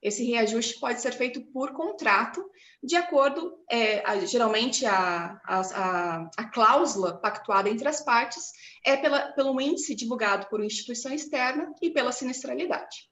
Esse reajuste pode ser feito por contrato, de acordo, geralmente, a cláusula pactuada entre as partes é pelo índice divulgado por uma instituição externa e pela sinistralidade.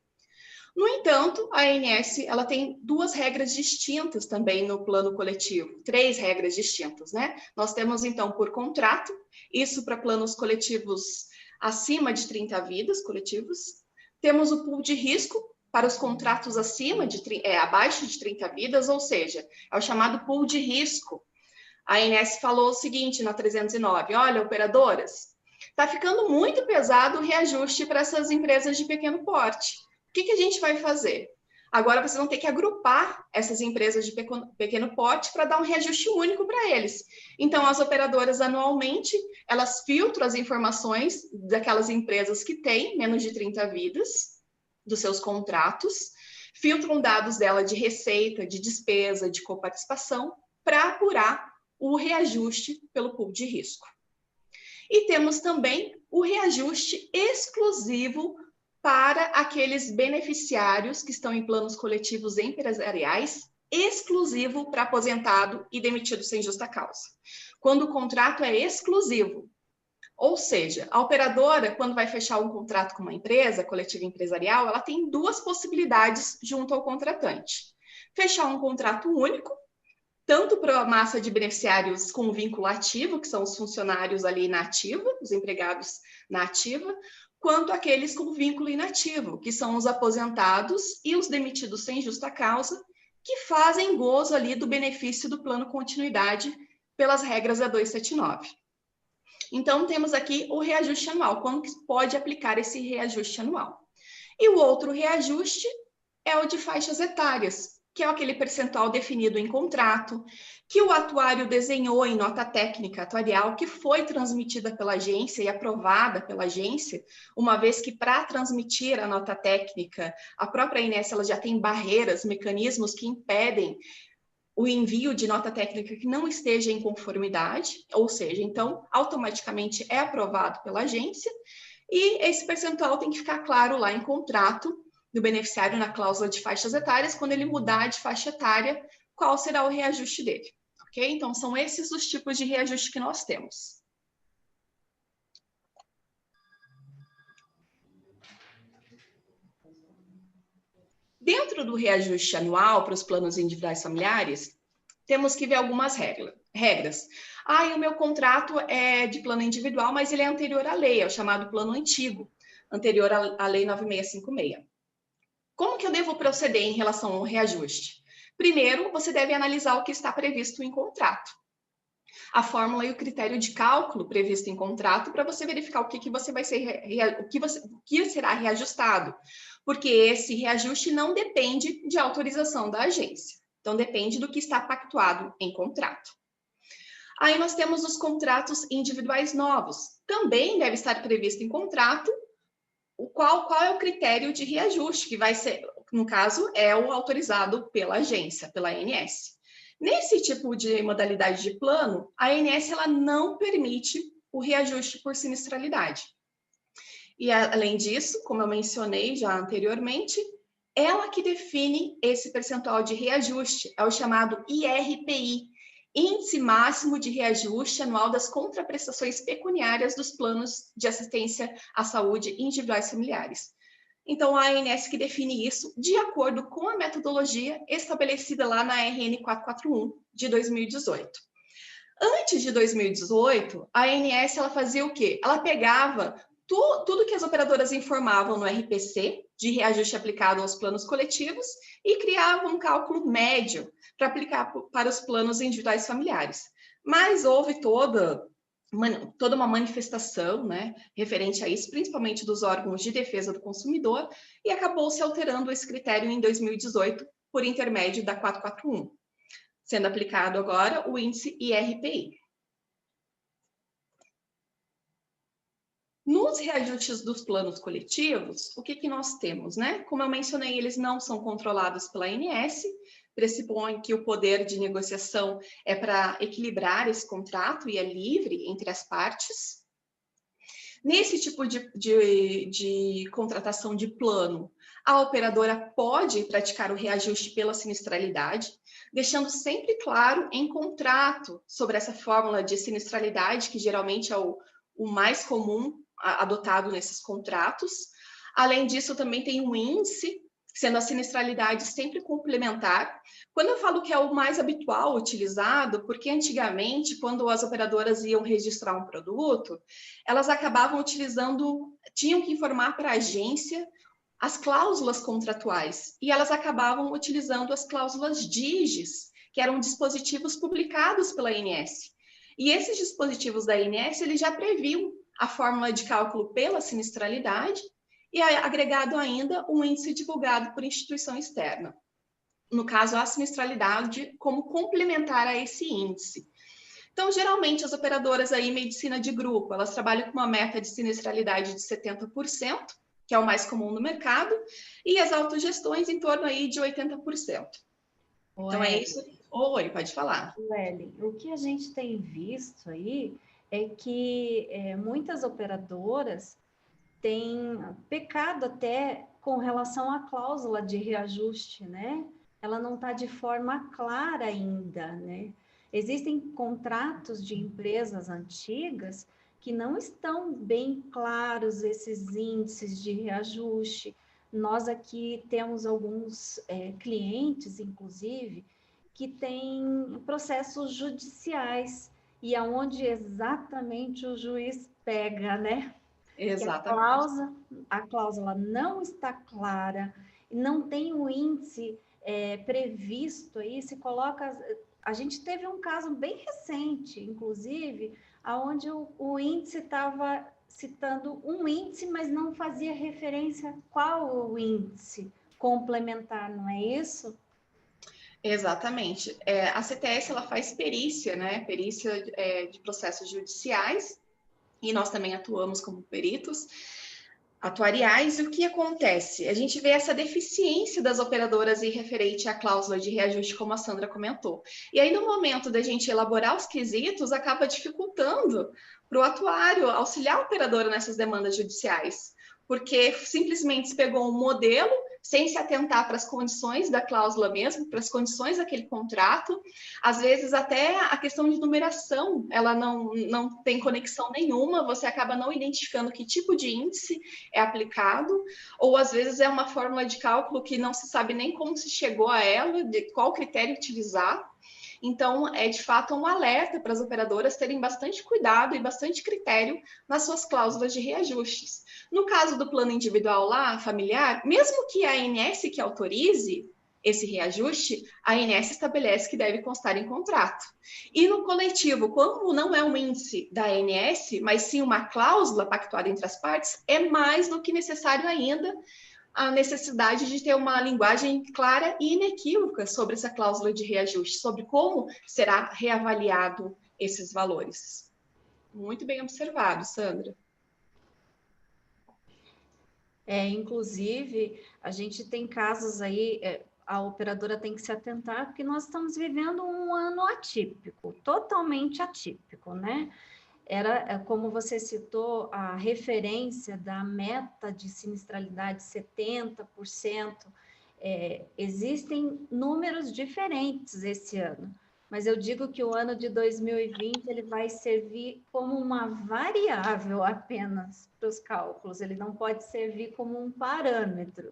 No entanto, a ANS ela tem duas regras distintas também no plano coletivo, três regras distintas, né? Nós temos, então, por contrato, isso para planos coletivos acima de 30 vidas coletivos. Temos o pool de risco para os contratos abaixo de 30 vidas, ou seja, é o chamado pool de risco. A ANS falou o seguinte na 309, olha, operadoras, está ficando muito pesado o reajuste para essas empresas de pequeno porte. O que a gente vai fazer? Agora vocês vão ter que agrupar essas empresas de pequeno porte para dar um reajuste único para eles. Então, as operadoras, anualmente, elas filtram as informações daquelas empresas que têm menos de 30 vidas, dos seus contratos, filtram dados dela de receita, de despesa, de coparticipação, para apurar o reajuste pelo pool de risco. E temos também o reajuste exclusivo para aqueles beneficiários que estão em planos coletivos empresariais, exclusivo para aposentado e demitido sem justa causa. Quando o contrato é exclusivo, ou seja, a operadora, quando vai fechar um contrato com uma empresa coletiva empresarial, ela tem duas possibilidades junto ao contratante. Fechar um contrato único, tanto para a massa de beneficiários com vínculo ativo, que são os funcionários ali na ativa, os empregados na ativa, quanto aqueles com vínculo inativo, que são os aposentados e os demitidos sem justa causa, que fazem gozo ali do benefício do plano continuidade pelas regras da 279. Então, temos aqui o reajuste anual, quando que pode aplicar esse reajuste anual. E o outro reajuste é o de faixas etárias, que é aquele percentual definido em contrato, que o atuário desenhou em nota técnica atuarial, que foi transmitida pela agência e aprovada pela agência, uma vez que para transmitir a nota técnica, a própria ANS ela já tem barreiras, mecanismos que impedem o envio de nota técnica que não esteja em conformidade, ou seja, então, automaticamente é aprovado pela agência, e esse percentual tem que ficar claro lá em contrato do beneficiário na cláusula de faixas etárias, quando ele mudar de faixa etária, qual será o reajuste dele, ok? Então, são esses os tipos de reajuste que nós temos. Dentro do reajuste anual para os planos individuais familiares, temos que ver algumas regras. O meu contrato é de plano individual, mas ele é anterior à lei, é o chamado plano antigo, anterior à lei 9656. Como que eu devo proceder em relação ao reajuste? Primeiro, você deve analisar o que está previsto em contrato. A fórmula e o critério de cálculo previsto em contrato para você verificar o que será reajustado, porque esse reajuste não depende de autorização da agência. Então, depende do que está pactuado em contrato. Aí nós temos os contratos individuais novos. Também deve estar previsto em contrato qual é o critério de reajuste, que vai ser, no caso, é o autorizado pela agência, pela ANS. Nesse tipo de modalidade de plano, a ANS ela não permite o reajuste por sinistralidade. E, além disso, como eu mencionei já anteriormente, ela que define esse percentual de reajuste, é o chamado IRPI, Índice Máximo de Reajuste Anual das Contraprestações Pecuniárias dos Planos de Assistência à Saúde Individuais Familiares. Então, a ANS que define isso de acordo com a metodologia estabelecida lá na RN 441 de 2018. Antes de 2018, a ANS ela fazia o quê? Ela pegava tudo que as operadoras informavam no RPC, de reajuste aplicado aos planos coletivos, e criava um cálculo médio para aplicar para os planos individuais familiares. Mas houve toda uma manifestação, né, referente a isso, principalmente dos órgãos de defesa do consumidor, e acabou se alterando esse critério em 2018 por intermédio da 441, sendo aplicado agora o índice IRPI. Nos reajustes dos planos coletivos, o que nós temos, né? Como eu mencionei, eles não são controlados pela ANS, pressupõe que o poder de negociação é para equilibrar esse contrato e é livre entre as partes. Nesse tipo de contratação de plano, A operadora pode praticar o reajuste pela sinistralidade, deixando sempre claro em contrato sobre essa fórmula de sinistralidade, que geralmente é o mais comum adotado nesses contratos. Além disso, também tem um índice, sendo a sinistralidade sempre complementar. Quando eu falo que é o mais habitual utilizado, porque antigamente, quando as operadoras iam registrar um produto, elas acabavam utilizando, tinham que informar para a agência as cláusulas contratuais, e elas acabavam utilizando as cláusulas DIGES, que eram dispositivos publicados pela ANS. E esses dispositivos da ANS, eles já previam a fórmula de cálculo pela sinistralidade e agregado ainda um índice divulgado por instituição externa. No caso, a sinistralidade como complementar a esse índice. Então, geralmente, as operadoras aí, medicina de grupo, elas trabalham com uma meta de sinistralidade de 70%, que é o mais comum no mercado, e as autogestões em torno aí de 80%. Então, é isso. Oi, pode falar. Sueli, o que a gente tem visto aí é que muitas operadoras têm pecado até com relação à cláusula de reajuste, né? Ela não está de forma clara ainda, né? Existem contratos de empresas antigas que não estão bem claros esses índices de reajuste. Nós aqui temos alguns clientes, inclusive, que têm processos judiciais e aonde exatamente o juiz pega, né? Exatamente. A cláusula não está clara, não tem o índice previsto aí, se coloca. A gente teve um caso bem recente, inclusive, onde o índice estava citando um índice, mas não fazia referência qual o índice complementar, não é isso? Exatamente. A CTS ela faz perícia, né? Perícia de processos judiciais, e nós também atuamos como peritos atuariais. E o que acontece? A gente vê essa deficiência das operadoras em referente à cláusula de reajuste, como a Sandra comentou. E aí, no momento da gente elaborar os quesitos, acaba dificultando para o atuário auxiliar a operadora nessas demandas judiciais, porque simplesmente se pegou um modelo sem se atentar para as condições da cláusula mesmo, para as condições daquele contrato. Às vezes até a questão de numeração, ela não tem conexão nenhuma, você acaba não identificando que tipo de índice é aplicado, ou às vezes é uma fórmula de cálculo que não se sabe nem como se chegou a ela, de qual critério utilizar. Então, é de fato um alerta para as operadoras terem bastante cuidado e bastante critério nas suas cláusulas de reajustes. No caso do plano individual lá, familiar, mesmo que a ANS que autorize esse reajuste, a ANS estabelece que deve constar em contrato. E no coletivo, como não é um índice da ANS, mas sim uma cláusula pactuada entre as partes, é mais do que necessário ainda a necessidade de ter uma linguagem clara e inequívoca sobre essa cláusula de reajuste, sobre como será reavaliado esses valores. Muito bem observado, Sandra. Inclusive, a gente tem casos aí, a operadora tem que se atentar, porque nós estamos vivendo um ano atípico, totalmente atípico, né? Era, como você citou, a referência da meta de sinistralidade 70%. Existem números diferentes esse ano, mas eu digo que o ano de 2020 ele vai servir como uma variável apenas para os cálculos, ele não pode servir como um parâmetro,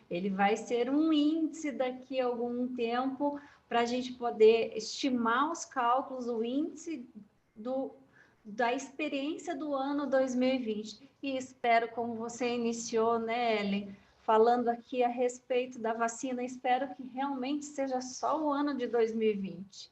ele vai ser um índice daqui a algum tempo para a gente poder estimar os cálculos, o índice da experiência do ano 2020. E espero, como você iniciou, né, Ellen, falando aqui a respeito da vacina, espero que realmente seja só o ano de 2020.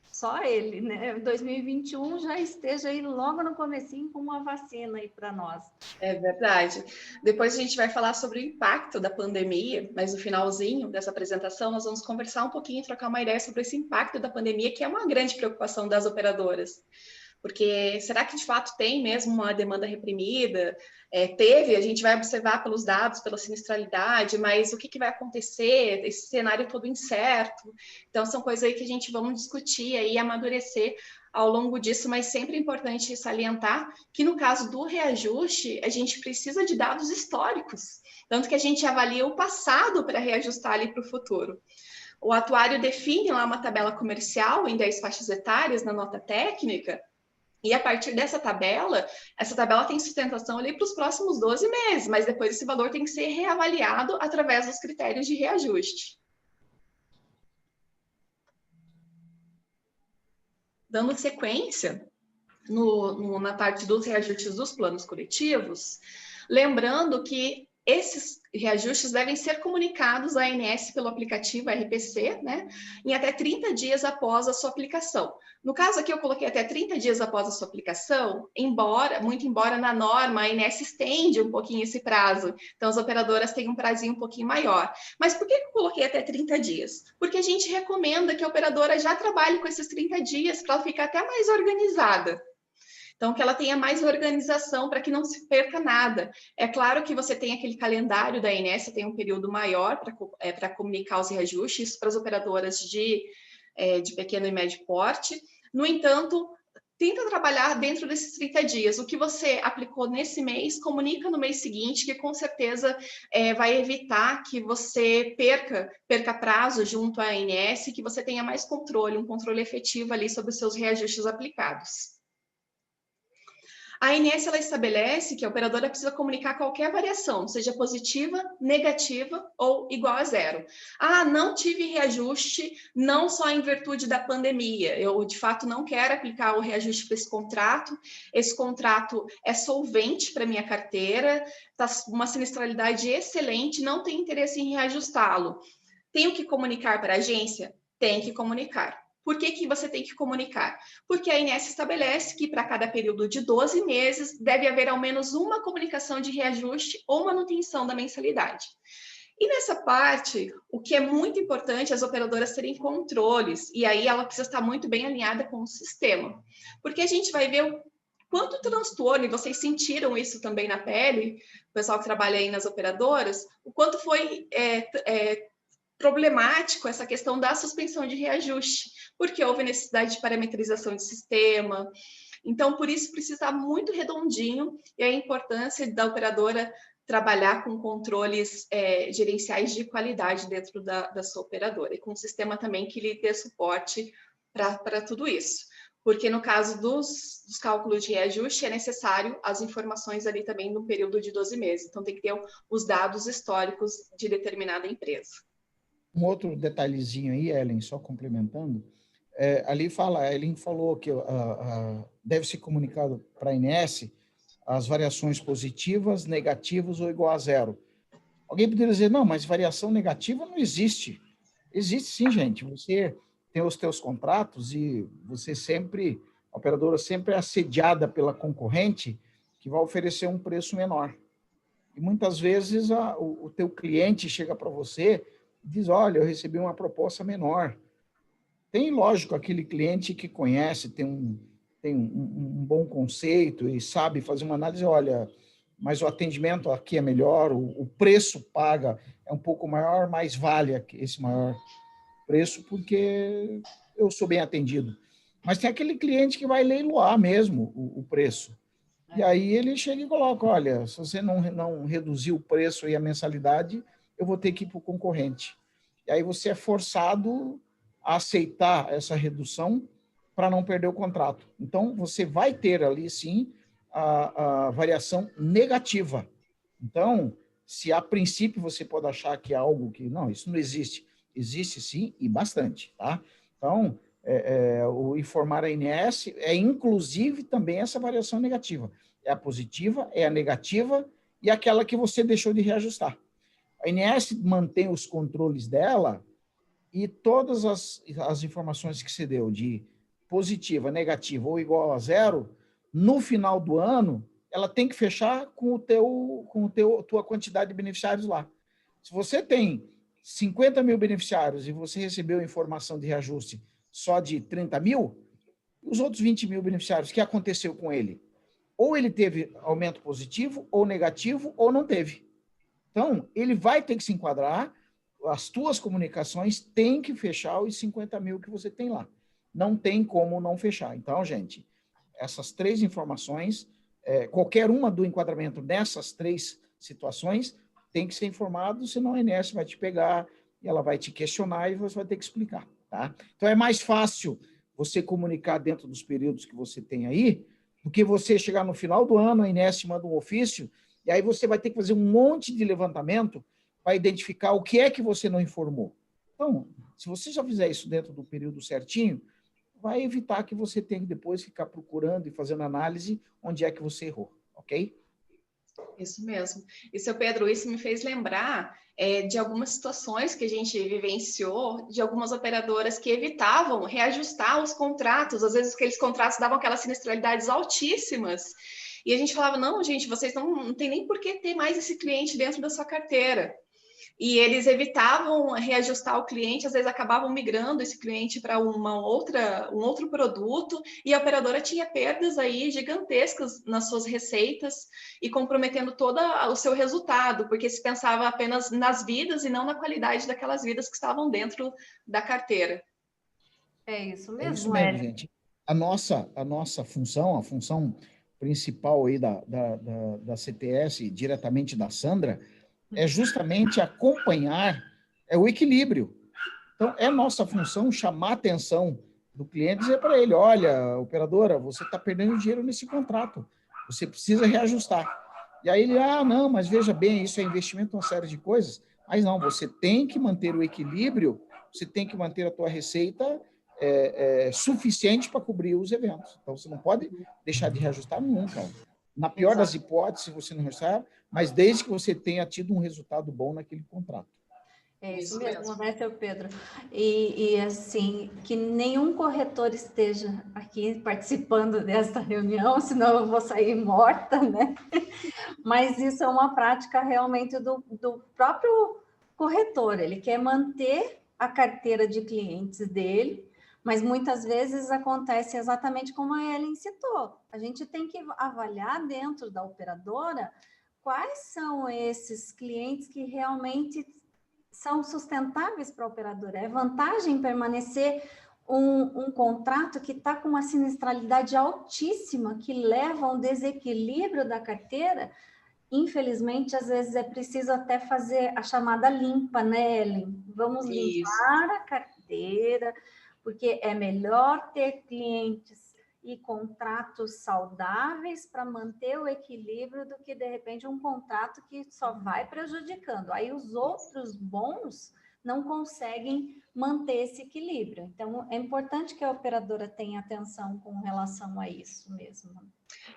Só ele, né? 2021 já esteja aí logo no comecinho com uma vacina aí para nós. É verdade. Depois a gente vai falar sobre o impacto da pandemia, mas no finalzinho dessa apresentação nós vamos conversar um pouquinho, trocar uma ideia sobre esse impacto da pandemia, que é uma grande preocupação das operadoras. Porque será que de fato tem mesmo uma demanda reprimida? A gente vai observar pelos dados, pela sinistralidade, mas o que vai acontecer? Esse cenário todo incerto. Então, são coisas aí que a gente vamos discutir aí, amadurecer ao longo disso, mas sempre é importante salientar que no caso do reajuste, a gente precisa de dados históricos, tanto que a gente avalia o passado para reajustar ali para o futuro. O atuário define lá uma tabela comercial em 10 faixas etárias na nota técnica, e a partir dessa tabela, essa tabela tem sustentação ali para os próximos 12 meses, mas depois esse valor tem que ser reavaliado através dos critérios de reajuste. Dando sequência na parte dos reajustes dos planos coletivos, lembrando que esses reajustes devem ser comunicados à ANS pelo aplicativo RPC, né, em até 30 dias após a sua aplicação. No caso aqui, eu coloquei até 30 dias após a sua aplicação, muito embora na norma a ANS estende um pouquinho esse prazo, então as operadoras têm um prazinho um pouquinho maior. Mas por que eu coloquei até 30 dias? Porque a gente recomenda que a operadora já trabalhe com esses 30 dias para ela ficar até mais organizada. Então, que ela tenha mais organização para que não se perca nada. É claro que você tem aquele calendário da ANS, tem um período maior para comunicar os reajustes, isso para as operadoras de pequeno e médio porte. No entanto, tenta trabalhar dentro desses 30 dias. O que você aplicou nesse mês, comunica no mês seguinte, que com certeza vai evitar que você perca prazo junto à ANS, que você tenha mais controle, um controle efetivo ali sobre os seus reajustes aplicados. A ANS ela estabelece que a operadora precisa comunicar qualquer variação, seja positiva, negativa ou igual a zero. Ah, não tive reajuste, não só em virtude da pandemia. Eu, de fato, não quero aplicar o reajuste para esse contrato. Esse contrato é solvente para minha carteira, está uma sinistralidade excelente, não tenho interesse em reajustá-lo. Tenho que comunicar para a agência? Tem que comunicar. Por que você tem que comunicar? Porque a ANS estabelece que para cada período de 12 meses deve haver ao menos uma comunicação de reajuste ou manutenção da mensalidade. E nessa parte, o que é muito importante é as operadoras terem controles, e aí ela precisa estar muito bem alinhada com o sistema. Porque a gente vai ver o quanto transtorno, e vocês sentiram isso também na pele, o pessoal que trabalha aí nas operadoras, o quanto foi problemático essa questão da suspensão de reajuste, porque houve necessidade de parametrização de sistema. Então, por isso, precisa estar muito redondinho e a importância da operadora trabalhar com controles gerenciais de qualidade dentro da sua operadora e com um sistema também que lhe dê suporte para tudo isso. Porque no caso dos cálculos de reajuste, é necessário as informações ali também no período de 12 meses. Então, tem que ter os dados históricos de determinada empresa. Um outro detalhezinho aí, Ellen, só complementando, ali a Ellen falou que deve ser comunicado para a ANS as variações positivas, negativas ou igual a zero. Alguém poderia dizer, não, mas variação negativa não existe. Existe sim, gente. Você tem os teus contratos e você sempre, a operadora sempre é assediada pela concorrente que vai oferecer um preço menor. E muitas vezes o teu cliente chega para você e diz, olha, eu recebi uma proposta menor. Tem, lógico, aquele cliente que conhece, tem um bom conceito e sabe fazer uma análise, olha, mas o atendimento aqui é melhor, o preço paga é um pouco maior, mas vale esse maior preço porque eu sou bem atendido. Mas tem aquele cliente que vai leiloar mesmo o preço. E aí ele chega e coloca, olha, se você não reduzir o preço e a mensalidade, eu vou ter que ir para o concorrente. E aí você é forçado a aceitar essa redução para não perder o contrato. Então, você vai ter ali, sim, a variação negativa. Então, se a princípio você pode achar que é algo que, não, isso não existe. Existe sim, e bastante, tá? Então, o informar a ANS é inclusive também essa variação negativa. É a positiva, é a negativa e aquela que você deixou de reajustar. A ANS mantém os controles dela e todas as informações que você deu de positiva, negativa ou igual a zero, no final do ano, ela tem que fechar com tua quantidade de beneficiários lá. Se você tem 50 mil beneficiários e você recebeu informação de reajuste só de 30 mil, os outros 20 mil beneficiários, o que aconteceu com ele? Ou ele teve aumento positivo, ou negativo, ou não teve. Então, ele vai ter que se enquadrar, as tuas comunicações têm que fechar os 50 mil que você tem lá. não tem como não fechar. Então, gente, essas 3 informações, qualquer uma do enquadramento dessas 3 situações tem que ser informado, senão a INSS vai te pegar e ela vai te questionar e você vai ter que explicar, tá? Então, é mais fácil você comunicar dentro dos períodos que você tem aí, do que você chegar no final do ano, a INSS manda um ofício, e aí você vai ter que fazer um monte de levantamento para identificar o que é que você não informou. Então, se você já fizer isso dentro do período certinho, vai evitar que você tenha que depois ficar procurando e fazendo análise onde é que você errou, ok? Isso mesmo. E, seu Pedro, isso me fez lembrar de algumas situações que a gente vivenciou, de algumas operadoras que evitavam reajustar os contratos. Às vezes, aqueles contratos davam aquelas sinistralidades altíssimas. E a gente falava, não, gente, vocês não tem nem por que ter mais esse cliente dentro da sua carteira. E eles evitavam reajustar o cliente, às vezes acabavam migrando esse cliente para um outro produto, e a operadora tinha perdas aí gigantescas nas suas receitas e comprometendo todo o seu resultado, porque se pensava apenas nas vidas e não na qualidade daquelas vidas que estavam dentro da carteira. É isso É isso mesmo, mesmo, gente. A nossa função, a função principal aí da CTS, diretamente da Sandra, é justamente acompanhar o equilíbrio. Então, é nossa função chamar a atenção do cliente e dizer para ele, olha, operadora, você está perdendo dinheiro nesse contrato, você precisa reajustar. E aí ele, não, mas veja bem, isso é investimento em uma série de coisas, mas não, você tem que manter o equilíbrio, você tem que manter a tua receita suficiente para cobrir os eventos. Então, você não pode deixar de reajustar nunca. Na pior das hipóteses, você não reajustar, mas desde que você tenha tido um resultado bom naquele contrato. É isso mesmo, né, seu Pedro? E assim, que nenhum corretor esteja aqui participando desta reunião, senão eu vou sair morta, né? Mas isso é uma prática realmente do próprio corretor. Ele quer manter a carteira de clientes dele, mas muitas vezes acontece exatamente como a Ellen citou. A gente tem que avaliar dentro da operadora quais são esses clientes que realmente são sustentáveis para a operadora. É vantagem permanecer um contrato que está com uma sinistralidade altíssima, que leva a um desequilíbrio da carteira. Infelizmente, às vezes é preciso até fazer a chamada limpa, né, Ellen? Vamos limpar a carteira, porque é melhor ter clientes e contratos saudáveis para manter o equilíbrio do que, de repente, um contrato que só vai prejudicando. Aí os outros bons não conseguem manter esse equilíbrio. Então, é importante que a operadora tenha atenção com relação a isso mesmo.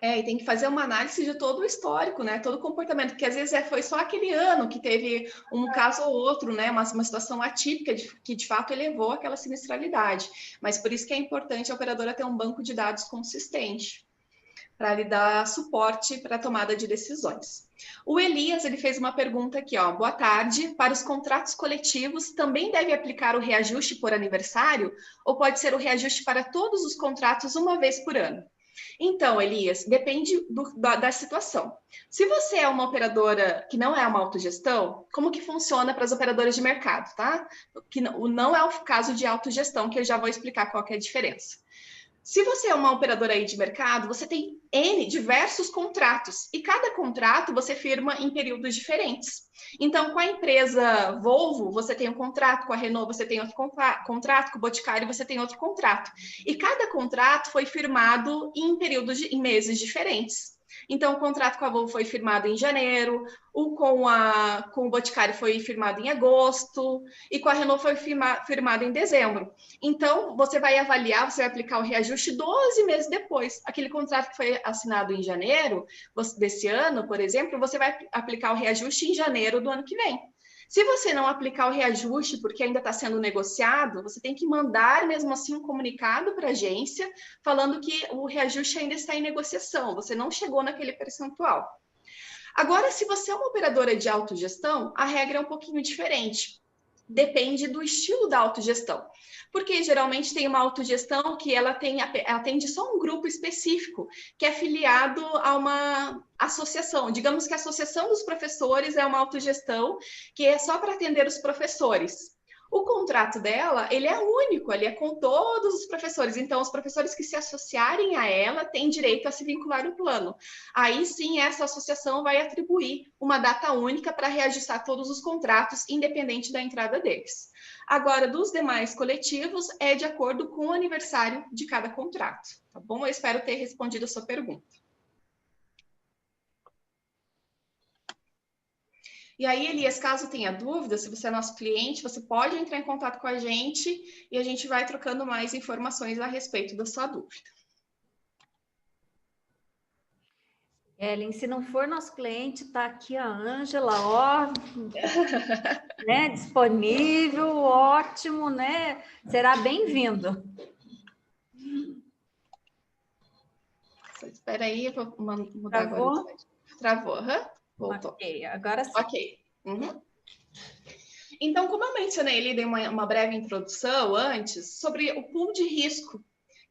E tem que fazer uma análise de todo o histórico, né? Todo o comportamento, porque às vezes foi só aquele ano que teve um caso ou outro, né? Uma situação atípica que de fato elevou aquela sinistralidade. Mas por isso que é importante a operadora ter um banco de dados consistente para lhe dar suporte para a tomada de decisões. O Elias, ele fez uma pergunta aqui, ó. Boa tarde. Para os contratos coletivos, também deve aplicar o reajuste por aniversário ou pode ser o reajuste para todos os contratos uma vez por ano? Então, Elias, depende da situação. Se você é uma operadora que não é uma autogestão, como que funciona para as operadoras de mercado, tá? Que não é o caso de autogestão, que eu já vou explicar qual que é a diferença. Se você é uma operadora aí de mercado, você tem diversos contratos e cada contrato você firma em períodos diferentes. Então, com a empresa Volvo, você tem um contrato, com a Renault você tem outro contrato, com o Boticário você tem outro contrato. E cada contrato foi firmado em períodos, em meses diferentes. Então, o contrato com a Volvo foi firmado em janeiro, com o Boticário foi firmado em agosto, e com a Renault foi firmado em dezembro. Então, você vai avaliar, você vai aplicar o reajuste 12 meses depois. Aquele contrato que foi assinado em janeiro desse ano, por exemplo, você vai aplicar o reajuste em janeiro do ano que vem. Se você não aplicar o reajuste porque ainda está sendo negociado, você tem que mandar mesmo assim um comunicado para a agência falando que o reajuste ainda está em negociação, você não chegou naquele percentual. Agora, se você é uma operadora de autogestão, a regra é um pouquinho diferente. Depende do estilo da autogestão. Porque geralmente tem uma autogestão que ela atende só um grupo específico, que é filiado a uma associação. Digamos que a Associação dos Professores é uma autogestão que é só para atender os professores. O contrato dela, ele é único, ele é com todos os professores. Então, os professores que se associarem a ela têm direito a se vincular ao plano. Aí sim, essa associação vai atribuir uma data única para reajustar todos os contratos, independente da entrada deles. Agora, dos demais coletivos, é de acordo com o aniversário de cada contrato. Tá bom? Eu espero ter respondido a sua pergunta. E aí, Elias, caso tenha dúvida, se você é nosso cliente, você pode entrar em contato com a gente e a gente vai trocando mais informações a respeito da sua dúvida. Ellen, se não for nosso cliente, está aqui a Ângela, ó, né, disponível, ótimo, né? Será bem-vindo. Espera aí, eu vou mudar agora o slide. Travou, voltou. Ok, agora sim. Ok. Então, como eu mencionei ali, dei uma breve introdução antes sobre o pool de risco,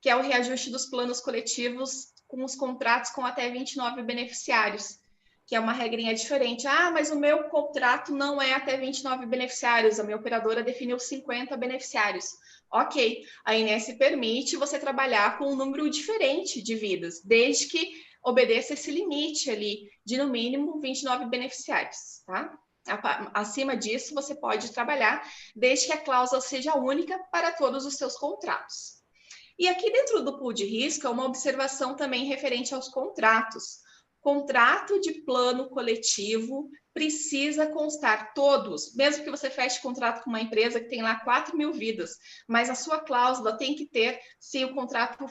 que é o reajuste dos planos coletivos com os contratos com até 29 beneficiários, que é uma regrinha diferente. Ah, mas o meu contrato não é até 29 beneficiários, a minha operadora definiu 50 beneficiários. Ok, a INSS permite você trabalhar com um número diferente de vidas, desde que obedeça esse limite ali de, no mínimo, 29 beneficiários, tá? Acima disso, você pode trabalhar desde que a cláusula seja única para todos os seus contratos. E aqui dentro do pool de risco é uma observação também referente aos contratos. Contrato de plano coletivo precisa constar todos, mesmo que você feche contrato com uma empresa que tem lá 4.000 vidas, mas a sua cláusula tem que ter, se o contrato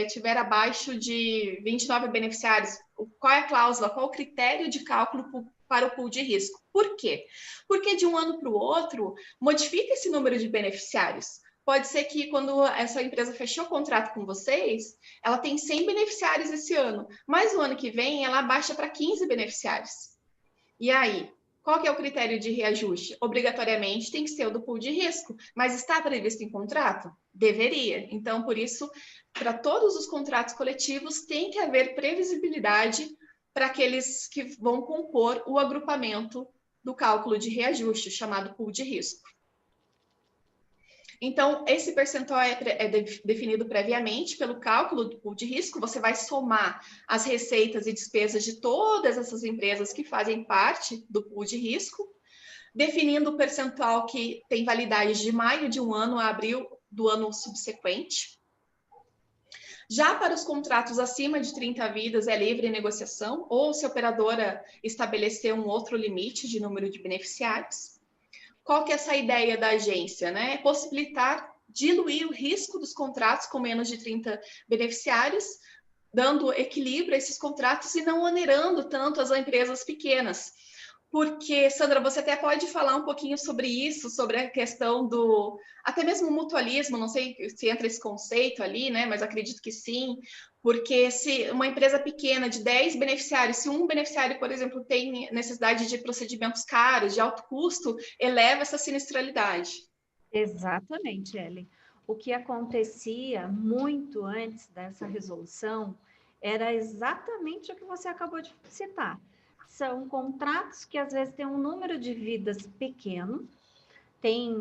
tiver abaixo de 29 beneficiários, qual é a cláusula, qual o critério de cálculo para o pool de risco. Por quê? Porque de um ano para o outro, modifica esse número de beneficiários. Pode ser que quando essa empresa fechou o contrato com vocês, ela tem 100 beneficiários esse ano, mas o ano que vem ela baixa para 15 beneficiários. E aí, qual que é o critério de reajuste? Obrigatoriamente tem que ser o do pool de risco, mas está previsto em contrato? Deveria. Então, por isso, para todos os contratos coletivos, tem que haver previsibilidade para aqueles que vão compor o agrupamento do cálculo de reajuste, chamado pool de risco. Então, esse percentual é definido previamente pelo cálculo do pool de risco. Você vai somar as receitas e despesas de todas essas empresas que fazem parte do pool de risco, definindo o percentual que tem validade de maio de um ano a abril do ano subsequente. Já para os contratos acima de 30 vidas, é livre negociação, ou se a operadora estabelecer um outro limite de número de beneficiários. Qual que é essa ideia da agência, né? É possibilitar diluir o risco dos contratos com menos de 30 beneficiários, dando equilíbrio a esses contratos e não onerando tanto as empresas pequenas. Porque, Sandra, você até pode falar um pouquinho sobre isso, sobre a questão do, até mesmo mutualismo, não sei se entra esse conceito ali, né? Mas acredito que sim, porque se uma empresa pequena de 10 beneficiários, se um beneficiário, por exemplo, tem necessidade de procedimentos caros, de alto custo, eleva essa sinistralidade. Exatamente, Ellen. O que acontecia muito antes dessa resolução era exatamente o que você acabou de citar. São contratos que às vezes têm um número de vidas pequeno, tem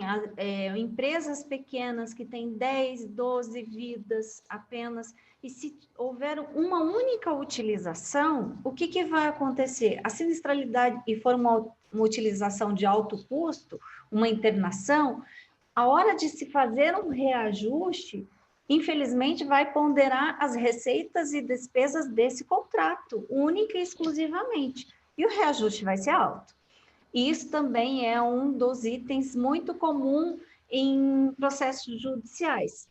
empresas pequenas que têm 10, 12 vidas apenas, e se houver uma única utilização, o que vai acontecer? A sinistralidade, e for uma utilização de alto custo, uma internação, a hora de se fazer um reajuste, infelizmente, vai ponderar as receitas e despesas desse contrato, única e exclusivamente, e o reajuste vai ser alto. Isso também é um dos itens muito comum em processos judiciais.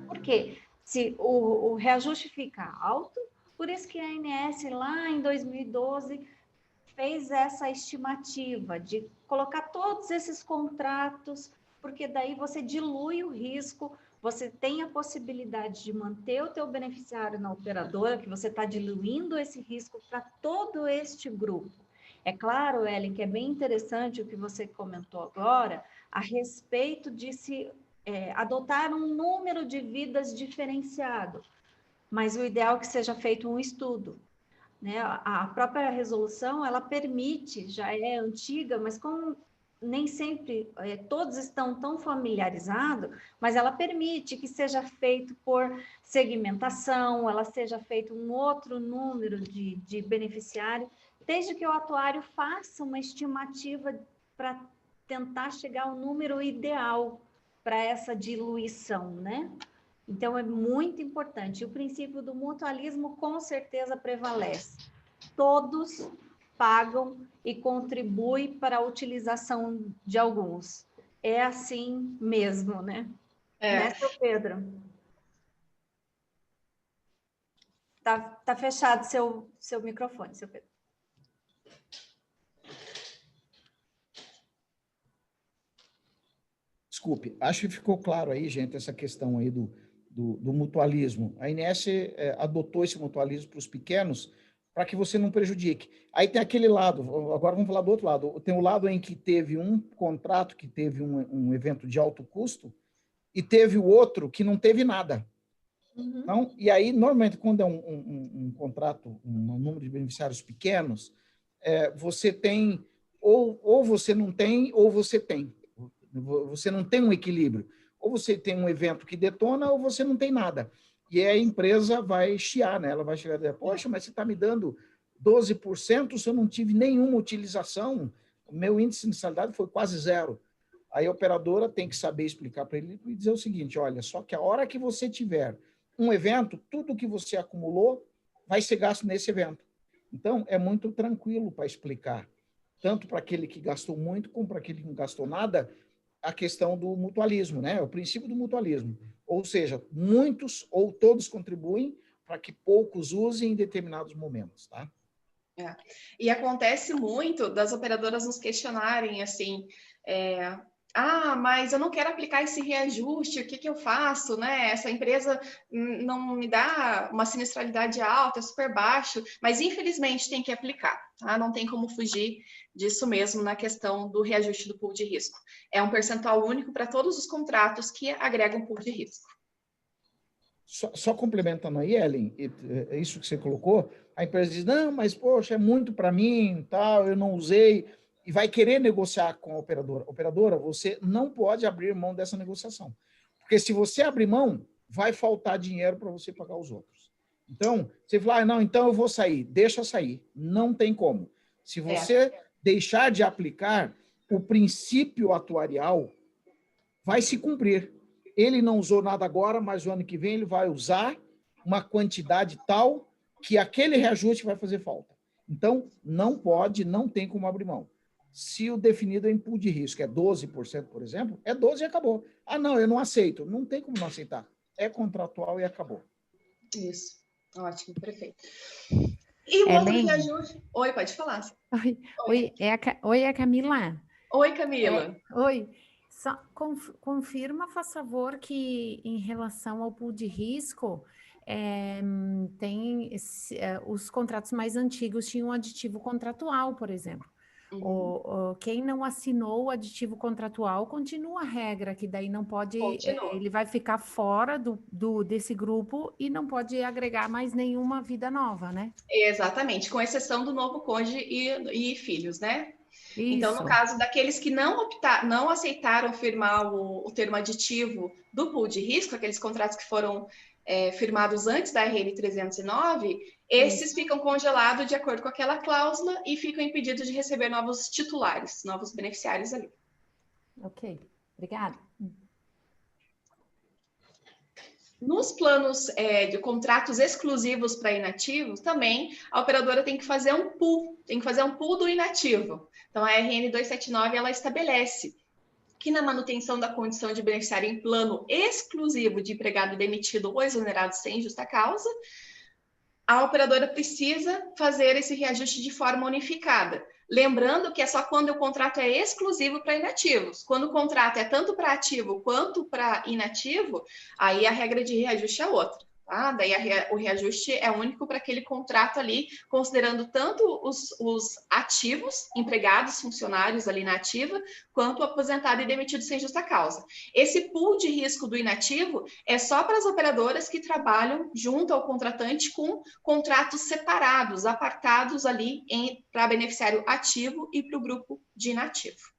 Por quê? Se o reajuste fica alto, por isso que a ANS lá em 2012 fez essa estimativa de colocar todos esses contratos, porque daí você dilui o risco, você tem a possibilidade de manter o teu beneficiário na operadora, que você está diluindo esse risco para todo este grupo. É claro, Ellen, que é bem interessante o que você comentou agora a respeito de se adotar um número de vidas diferenciado, mas o ideal é que seja feito um estudo. Né? A própria resolução, ela permite, já é antiga, mas com nem sempre todos estão tão familiarizados, mas ela permite que seja feito por segmentação, ela seja feito um outro número de beneficiário, desde que o atuário faça uma estimativa para tentar chegar ao número ideal para essa diluição, né? Então, é muito importante. O princípio do mutualismo, com certeza, prevalece. Todos pagam e contribuem para a utilização de alguns. É assim mesmo, né? Né, seu Pedro? Tá fechado seu microfone, seu Pedro. Desculpe, acho que ficou claro aí, gente, essa questão aí do mutualismo. A INS adotou esse mutualismo para os pequenos para que você não prejudique. Aí tem aquele lado, agora vamos falar do outro lado, tem o lado em que teve um contrato que teve um evento de alto custo e teve o outro que não teve nada. Uhum. Então, e aí, normalmente, quando é um contrato, um número de beneficiários pequenos, você tem, ou você não tem, ou você tem. Você não tem um equilíbrio. Ou você tem um evento que detona, ou você não tem nada. E aí a empresa vai chiar, né? Ela vai chegar e dizer, poxa, mas você está me dando 12% se eu não tive nenhuma utilização, o meu índice de insalidade foi quase zero. Aí a operadora tem que saber explicar para ele e dizer o seguinte, olha, só que a hora que você tiver um evento, tudo que você acumulou vai ser gasto nesse evento. Então, é muito tranquilo para explicar, tanto para aquele que gastou muito, como para aquele que não gastou nada, a questão do mutualismo, né? O princípio do mutualismo. Ou seja, muitos ou todos contribuem para que poucos usem em determinados momentos, tá? E acontece muito das operadoras nos questionarem assim, mas eu não quero aplicar esse reajuste, o que eu faço, né? Essa empresa não me dá uma sinistralidade alta, é super baixo, mas infelizmente tem que aplicar, tá? Não tem como fugir disso mesmo na questão do reajuste do pool de risco. É um percentual único para todos os contratos que agregam pool de risco. Só complementando aí, Ellen, isso que você colocou, a empresa diz, não, mas, poxa, é muito para mim, tal, eu não usei, e vai querer negociar com a operadora. Operadora, você não pode abrir mão dessa negociação, porque se você abrir mão, vai faltar dinheiro para você pagar os outros. Então, você fala, não, então eu vou sair, deixa sair, não tem como. Se você deixar de aplicar, o princípio atuarial vai se cumprir. Ele não usou nada agora, mas o ano que vem ele vai usar uma quantidade tal que aquele reajuste vai fazer falta. Então, não pode, não tem como abrir mão. Se o definido em pool de risco é 12%, por exemplo, é 12% e acabou. Ah, não, eu não aceito. Não tem como não aceitar. É contratual e acabou. Isso. Ótimo, perfeito. E o outro reajuste... Oi, pode falar. Oi, é a Camila. Oi, Camila. Oi. Só confirma, faz favor, que em relação ao pool de risco, tem os contratos mais antigos tinham um aditivo contratual, por exemplo. Quem não assinou o aditivo contratual continua a regra, que daí não pode, ele vai ficar fora desse grupo e não pode agregar mais nenhuma vida nova, né? Exatamente, com exceção do novo cônjuge e filhos, né? Isso. Então, no caso daqueles que não aceitaram firmar o termo aditivo do pool de risco, aqueles contratos que foram firmados antes da RN 309, esses ficam congelados de acordo com aquela cláusula e ficam impedidos de receber novos titulares, novos beneficiários ali. Ok, obrigada. Nos planos de contratos exclusivos para inativos, também a operadora tem que fazer um pool do inativo. Então, a RN 279, ela estabelece que na manutenção da condição de beneficiário em plano exclusivo de empregado demitido ou exonerado sem justa causa, a operadora precisa fazer esse reajuste de forma unificada. Lembrando que é só quando o contrato é exclusivo para inativos. Quando o contrato é tanto para ativo quanto para inativo, aí a regra de reajuste é outra. Tá? Daí o reajuste é único para aquele contrato ali, considerando tanto os ativos, empregados, funcionários ali na ativa, quanto o aposentado e demitido sem justa causa. Esse pool de risco do inativo é só para as operadoras que trabalham junto ao contratante com contratos separados, apartados ali para beneficiário ativo e para o grupo de inativo.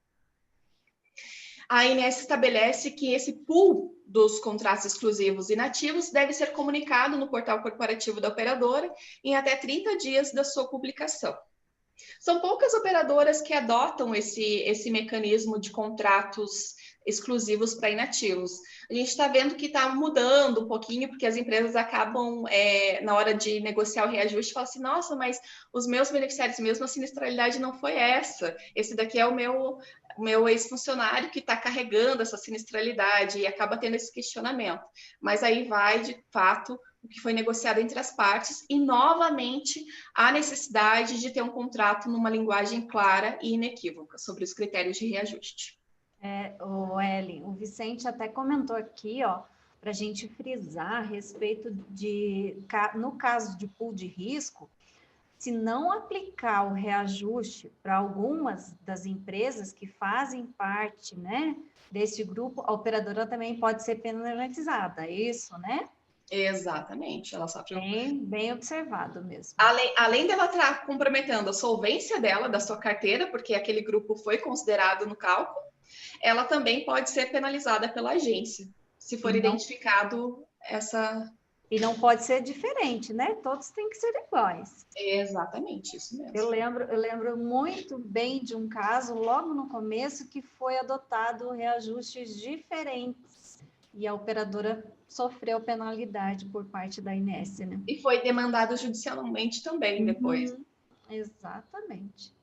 a ANS estabelece que esse pool dos contratos exclusivos e inativos deve ser comunicado no portal corporativo da operadora em até 30 dias da sua publicação. São poucas operadoras que adotam esse mecanismo de contratos exclusivos para inativos. A gente está vendo que está mudando um pouquinho, porque as empresas acabam, na hora de negociar o reajuste, falam assim, nossa, mas os meus beneficiários, mesmo a sinistralidade não foi essa. Esse daqui é o meu ex-funcionário que está carregando essa sinistralidade e acaba tendo esse questionamento. Mas aí vai, de fato, o que foi negociado entre as partes e, novamente, a necessidade de ter um contrato numa linguagem clara e inequívoca sobre os critérios de reajuste. O Ellen, o Vicente até comentou aqui, ó, para a gente frisar a respeito de, no caso de pool de risco, se não aplicar o reajuste para algumas das empresas que fazem parte, né, desse grupo, a operadora também pode ser penalizada, é isso, né? Exatamente, ela sofre bem observado mesmo. Além dela estar comprometendo a solvência dela, da sua carteira, porque aquele grupo foi considerado no cálculo, ela também pode ser penalizada pela agência, se for identificado essa... E não pode ser diferente, né? Todos têm que ser iguais. Exatamente, isso mesmo. Eu lembro muito bem de um caso, logo no começo, que foi adotado reajustes diferentes e a operadora sofreu penalidade por parte da ANS, né? E foi demandado judicialmente também depois. Exatamente.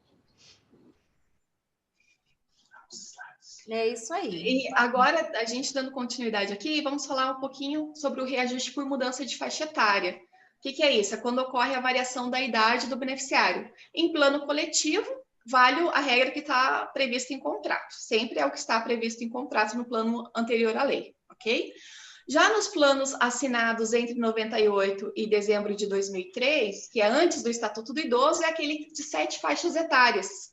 É isso aí. E agora, a gente dando continuidade aqui, vamos falar um pouquinho sobre o reajuste por mudança de faixa etária. O que é isso? É quando ocorre a variação da idade do beneficiário. Em plano coletivo, vale a regra que está prevista em contrato. Sempre é o que está previsto em contrato no plano anterior à lei, ok? Já nos planos assinados entre 98 e dezembro de 2003, que é antes do Estatuto do Idoso, é aquele de 7 faixas etárias.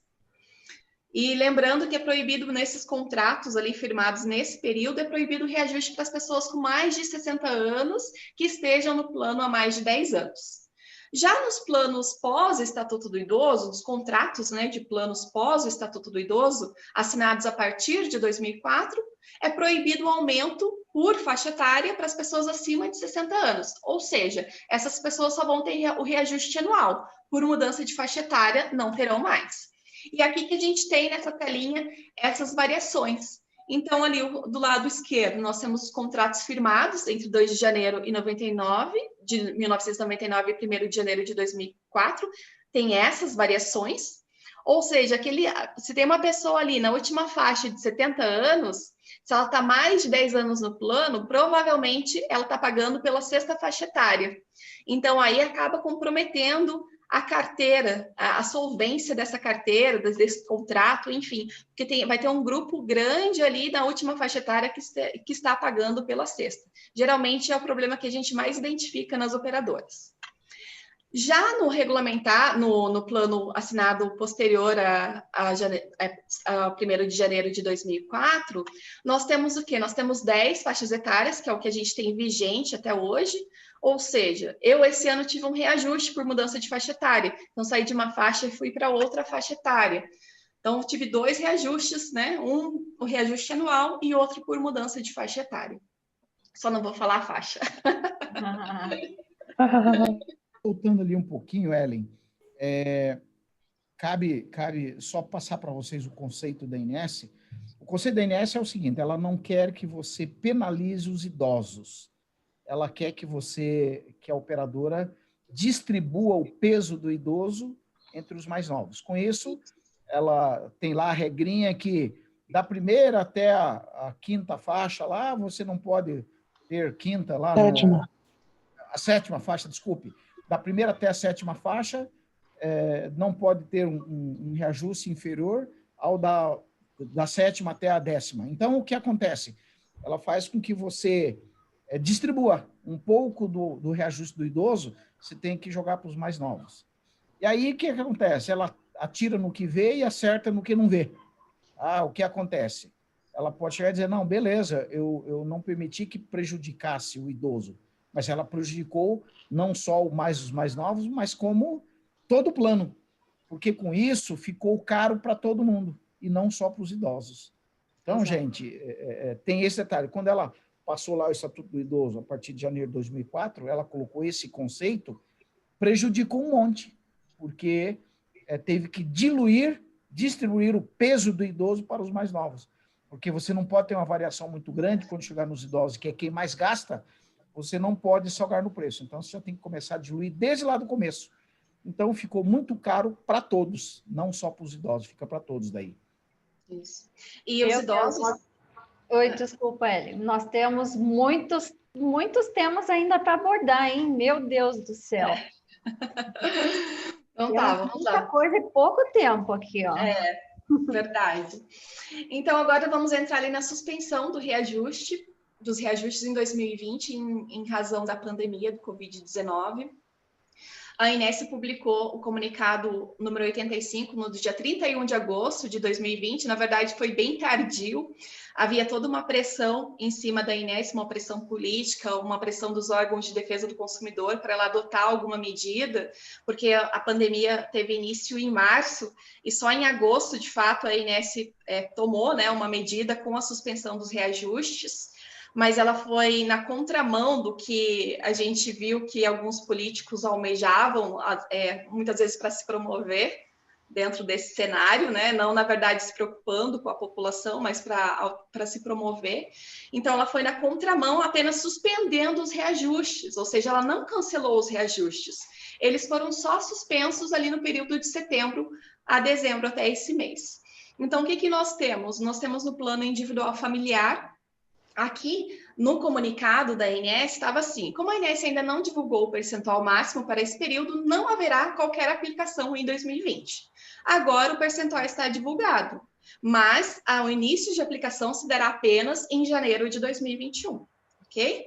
E lembrando que é proibido nesses contratos ali firmados nesse período, é proibido o reajuste para as pessoas com mais de 60 anos que estejam no plano há mais de 10 anos. Já nos planos pós-Estatuto do Idoso, os contratos, né, de planos pós-Estatuto do Idoso, assinados a partir de 2004, é proibido o aumento por faixa etária para as pessoas acima de 60 anos. Ou seja, essas pessoas só vão ter o reajuste anual. Por mudança de faixa etária, não terão mais. E aqui que a gente tem nessa telinha essas variações. Então, ali do lado esquerdo, nós temos os contratos firmados entre 2 de janeiro de 1999 e 1º de janeiro de 2004. Tem essas variações. Ou seja, se tem uma pessoa ali na última faixa de 70 anos, se ela está mais de 10 anos no plano, provavelmente ela está pagando pela 6ª faixa etária. Então, aí acaba comprometendo a carteira, a solvência dessa carteira, desse contrato, enfim, porque vai ter um grupo grande ali na última faixa etária que está pagando pela 6ª. Geralmente é o problema que a gente mais identifica nas operadoras. Já no regulamentar, no plano assinado posterior a 1º de janeiro de 2004, nós temos o quê? Nós temos 10 faixas etárias, que é o que a gente tem vigente até hoje. Ou seja, eu esse ano tive um reajuste por mudança de faixa etária. Então, saí de uma faixa e fui para outra faixa etária. Então, tive 2 reajustes, né? Um, o reajuste anual e outro por mudança de faixa etária. Só não vou falar a faixa. Voltando ali um pouquinho, Ellen, cabe só passar para vocês o conceito da ANS. O conceito da ANS é o seguinte, ela não quer que você penalize os idosos. Ela quer que a operadora distribua o peso do idoso entre os mais novos. Com isso, ela tem lá a regrinha que da primeira até a 5ª faixa lá, você não pode ter 5ª lá. A 7ª faixa, desculpe. Da primeira até a 7ª faixa, não pode ter um reajuste inferior ao da 7ª até a 10ª. Então, o que acontece? Ela faz com que você distribua um pouco do reajuste do idoso, você tem que jogar para os mais novos. E aí, o que acontece? Ela atira no que vê e acerta no que não vê. O que acontece? Ela pode chegar e dizer, não, beleza, eu não permiti que prejudicasse o idoso, mas ela prejudicou não só os mais novos, mas como todo o plano, porque com isso ficou caro para todo mundo, e não só para os idosos. Então, Exato. gente, tem esse detalhe. Quando ela passou lá o Estatuto do Idoso, a partir de janeiro de 2004, ela colocou esse conceito, prejudicou um monte, porque teve que distribuir o peso do idoso para os mais novos. Porque você não pode ter uma variação muito grande quando chegar nos idosos, que é quem mais gasta, você não pode salgar no preço. Então, você já tem que começar a diluir desde lá do começo. Então, ficou muito caro para todos, não só para os idosos, fica para todos daí. Isso. E os idosos... Oi, desculpa, Ellen. Nós temos muitos temas ainda para abordar, hein? Meu Deus do céu. Então tá, vamos lá. Muita coisa e pouco tempo aqui, ó. Verdade. Então, agora vamos entrar ali na suspensão dos reajustes em 2020, em razão da pandemia do Covid-19. A Inesc publicou o comunicado número 85 no dia 31 de agosto de 2020. Na verdade, foi bem tardio. Havia toda uma pressão em cima da Inesc, uma pressão política, uma pressão dos órgãos de defesa do consumidor para ela adotar alguma medida, porque a pandemia teve início em março e só em agosto, de fato, a Inesc tomou, né, uma medida com a suspensão dos reajustes. Mas ela foi na contramão do que a gente viu que alguns políticos almejavam, muitas vezes para se promover dentro desse cenário, né? Não, na verdade, se preocupando com a população, mas para se promover. Então, ela foi na contramão, apenas suspendendo os reajustes, ou seja, ela não cancelou os reajustes. Eles foram só suspensos ali no período de setembro a dezembro, até esse mês. Então, o que nós temos? Nós temos no plano individual familiar. Aqui, no comunicado da ANS, estava assim: como a ANS ainda não divulgou o percentual máximo para esse período, não haverá qualquer aplicação em 2020. Agora, o percentual está divulgado, mas o início de aplicação se dará apenas em janeiro de 2021, ok?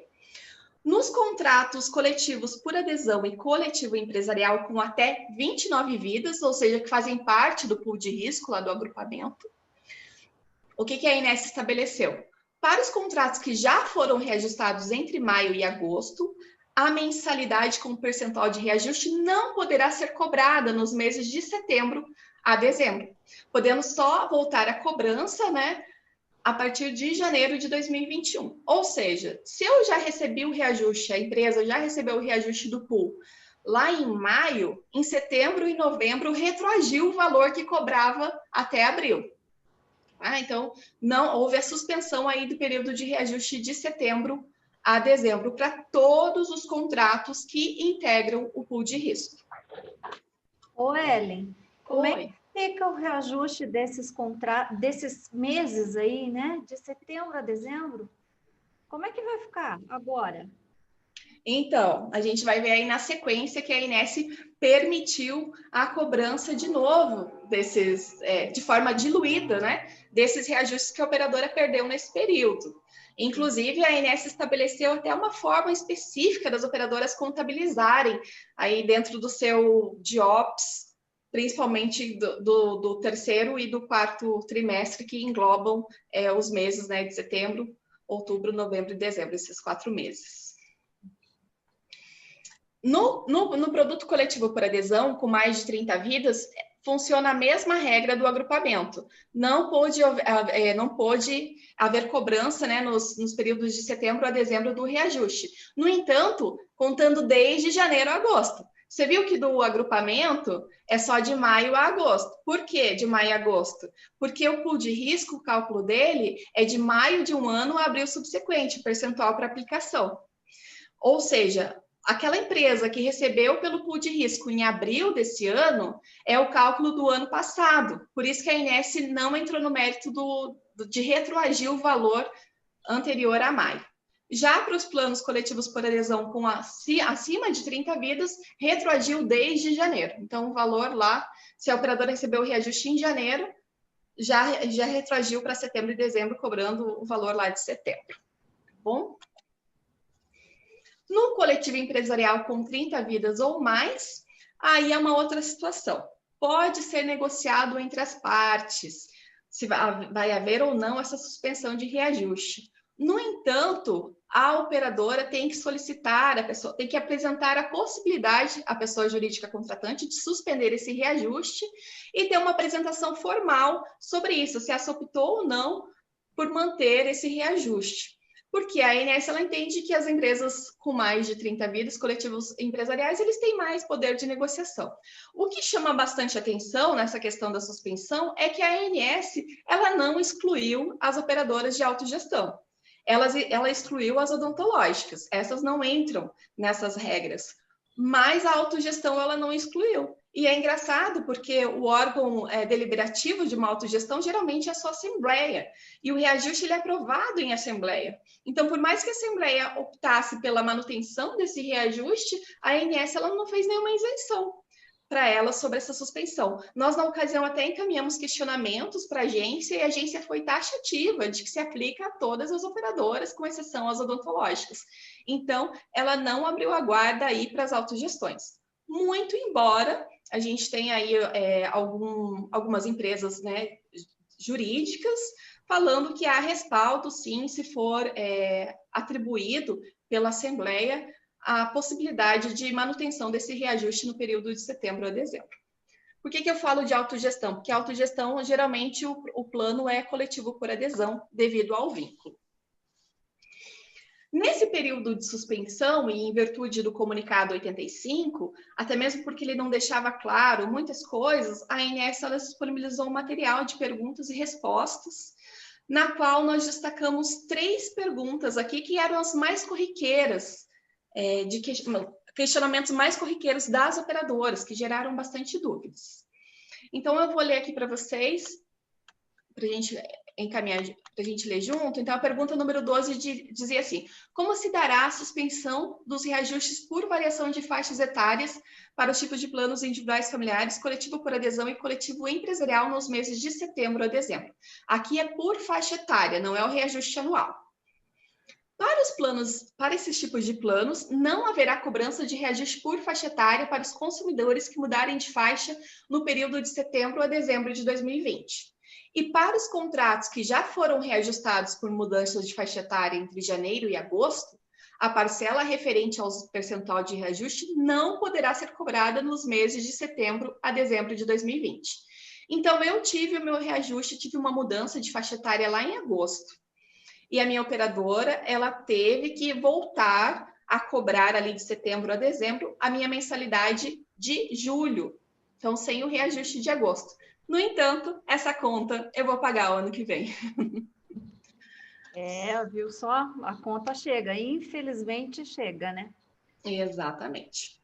Nos contratos coletivos por adesão e coletivo empresarial com até 29 vidas, ou seja, que fazem parte do pool de risco lá do agrupamento, o que a ANS estabeleceu? Para os contratos que já foram reajustados entre maio e agosto, a mensalidade com percentual de reajuste não poderá ser cobrada nos meses de setembro a dezembro, podendo só voltar à cobrança, né, a partir de janeiro de 2021. Ou seja, se eu já recebi o reajuste, a empresa já recebeu o reajuste do pool lá em maio, em setembro e novembro retroagiu o valor que cobrava até abril. Então, não houve a suspensão aí do período de reajuste de setembro a dezembro para todos os contratos que integram o pool de risco. Ô, Ellen, como é que fica o reajuste desses meses aí, né? De setembro a dezembro? Como é que vai ficar agora? Então, a gente vai ver aí na sequência que a Inesc permitiu a cobrança de novo desses, de forma diluída, né? Desses reajustes que a operadora perdeu nesse período. Inclusive, a Inesc estabeleceu até uma forma específica das operadoras contabilizarem aí dentro do seu DIOPS, principalmente do terceiro e do quarto trimestre, que englobam os meses, né, de setembro, outubro, novembro e dezembro, esses 4 meses. No produto coletivo por adesão, com mais de 30 vidas, funciona a mesma regra do agrupamento. Não pôde haver cobrança, né, nos períodos de setembro a dezembro do reajuste. No entanto, contando desde janeiro a agosto. Você viu que do agrupamento é só de maio a agosto. Por que de maio a agosto? Porque o pool de risco, o cálculo dele, é de maio de um ano a abril subsequente, percentual para aplicação. Ou seja, aquela empresa que recebeu pelo pool de risco em abril desse ano é o cálculo do ano passado. Por isso que a Inesc não entrou no mérito de retroagir o valor anterior a maio. Já para os planos coletivos por adesão com acima de 30 vidas, retroagiu desde janeiro. Então, o valor lá, se a operadora recebeu o reajuste em janeiro, já retroagiu para setembro e dezembro, cobrando o valor lá de setembro. Tá bom? No coletivo empresarial com 30 vidas ou mais, aí é uma outra situação. Pode ser negociado entre as partes, se vai haver ou não essa suspensão de reajuste. No entanto, a operadora tem que solicitar, a pessoa tem que apresentar a possibilidade, à pessoa jurídica contratante, de suspender esse reajuste e ter uma apresentação formal sobre isso, se ela optou ou não por manter esse reajuste. Porque a ANS ela entende que as empresas com mais de 30 vidas, coletivos empresariais, eles têm mais poder de negociação. O que chama bastante atenção nessa questão da suspensão é que a ANS ela não excluiu as operadoras de autogestão. Ela excluiu as odontológicas. Essas não entram nessas regras. Mas a autogestão ela não excluiu. E é engraçado porque o órgão deliberativo de uma autogestão geralmente é só assembleia, e o reajuste ele é aprovado em assembleia. Então, por mais que a assembleia optasse pela manutenção desse reajuste, a ANS ela não fez nenhuma isenção para ela sobre essa suspensão. Nós, na ocasião, até encaminhamos questionamentos para a agência, e a agência foi taxativa de que se aplica a todas as operadoras, com exceção às odontológicas. Então, ela não abriu a guarda aí para as autogestões. Muito embora a gente tenha aí algumas empresas, né, jurídicas falando que há respaldo, sim, se for atribuído pela Assembleia a possibilidade de manutenção desse reajuste no período de setembro a dezembro. Por que eu falo de autogestão? Porque a autogestão, geralmente, o plano é coletivo por adesão, devido ao vínculo. Nesse período de suspensão, e em virtude do comunicado 85, até mesmo porque ele não deixava claro muitas coisas, a ANS ela disponibilizou um material de perguntas e respostas, na qual nós destacamos 3 perguntas aqui, que eram as mais corriqueiras, de questionamentos mais corriqueiros das operadoras, que geraram bastante dúvidas. Então, eu vou ler aqui para vocês, para a gente encaminhar, para a gente ler junto. Então, a pergunta número 12 dizia assim: como se dará a suspensão dos reajustes por variação de faixas etárias para os tipos de planos individuais familiares, coletivo por adesão e coletivo empresarial nos meses de setembro a dezembro? Aqui é por faixa etária, não é o reajuste anual. Para esses tipos de planos, não haverá cobrança de reajuste por faixa etária para os consumidores que mudarem de faixa no período de setembro a dezembro de 2020. E para os contratos que já foram reajustados por mudanças de faixa etária entre janeiro e agosto, a parcela referente ao percentual de reajuste não poderá ser cobrada nos meses de setembro a dezembro de 2020. Então, eu tive o meu reajuste, tive uma mudança de faixa etária lá em agosto. E a minha operadora, ela teve que voltar a cobrar ali de setembro a dezembro a minha mensalidade de julho. Então, sem o reajuste de agosto. No entanto, essa conta eu vou pagar o ano que vem. Viu só? A conta chega. Infelizmente, chega, né? Exatamente.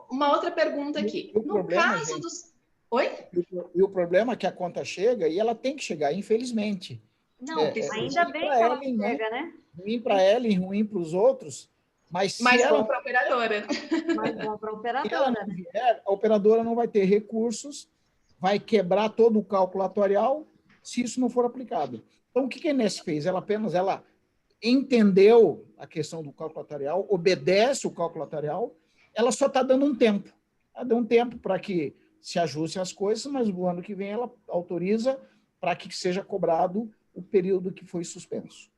Uma outra pergunta aqui. No caso dos... Oi? E o problema é que a conta chega e ela tem que chegar, infelizmente. Não, ainda bem que ela chega, né? Ruim para ela e ruim para os outros, mas se mais ela... bom para a operadora. Mais bom para a operadora. Se ela não vier, a operadora não vai ter recursos, vai quebrar todo o cálculo atuarial se isso não for aplicado. Então, o que a ANS fez? Ela entendeu a questão do cálculo atuarial, obedece o cálculo atuarial, ela só está dando um tempo. Ela deu um tempo para que se ajustem as coisas, mas no ano que vem ela autoriza para que seja cobrado o período que foi suspenso.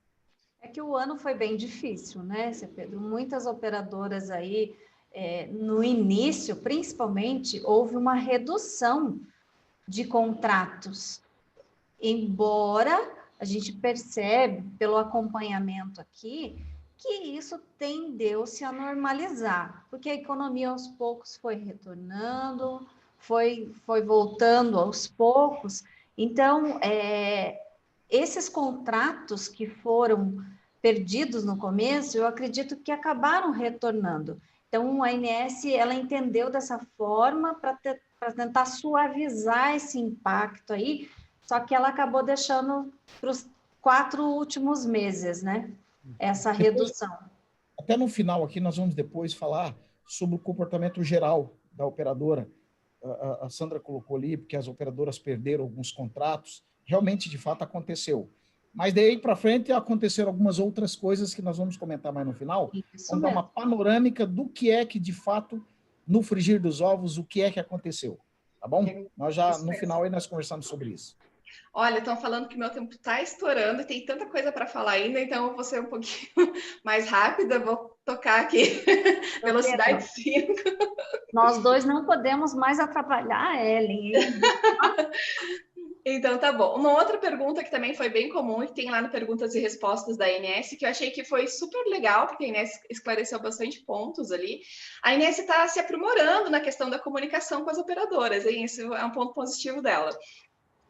É que o ano foi bem difícil, né, Pedro? Muitas operadoras aí, no início, principalmente, houve uma redução de contratos. Embora a gente percebe, pelo acompanhamento aqui, que isso tendeu-se a normalizar, porque a economia aos poucos foi retornando, foi voltando aos poucos. Então, esses contratos que foram perdidos no começo, eu acredito que acabaram retornando. Então, a ANS, ela entendeu dessa forma para tentar suavizar esse impacto aí, só que ela acabou deixando para os 4 últimos meses, né? Essa redução. Até no final aqui, nós vamos depois falar sobre o comportamento geral da operadora. A Sandra colocou ali, porque as operadoras perderam alguns contratos. Realmente, de fato, aconteceu. Mas daí para frente aconteceram algumas outras coisas que nós vamos comentar mais no final. Vamos dar uma panorâmica do que é que, de fato, no frigir dos ovos, o que é que aconteceu. Tá bom? Nós já, no final, aí nós conversamos sobre isso. Olha, estão falando que meu tempo está estourando e tem tanta coisa para falar ainda, então eu vou ser um pouquinho mais rápida, vou tocar aqui, velocidade 5. Nós dois não podemos mais atrapalhar a Ellen, hein? Então, tá bom. Uma outra pergunta que também foi bem comum e que tem lá no Perguntas e Respostas da ANS, que eu achei que foi super legal, porque a Inés esclareceu bastante pontos ali. A Inés está se aprimorando na questão da comunicação com as operadoras, hein? Esse é um ponto positivo dela.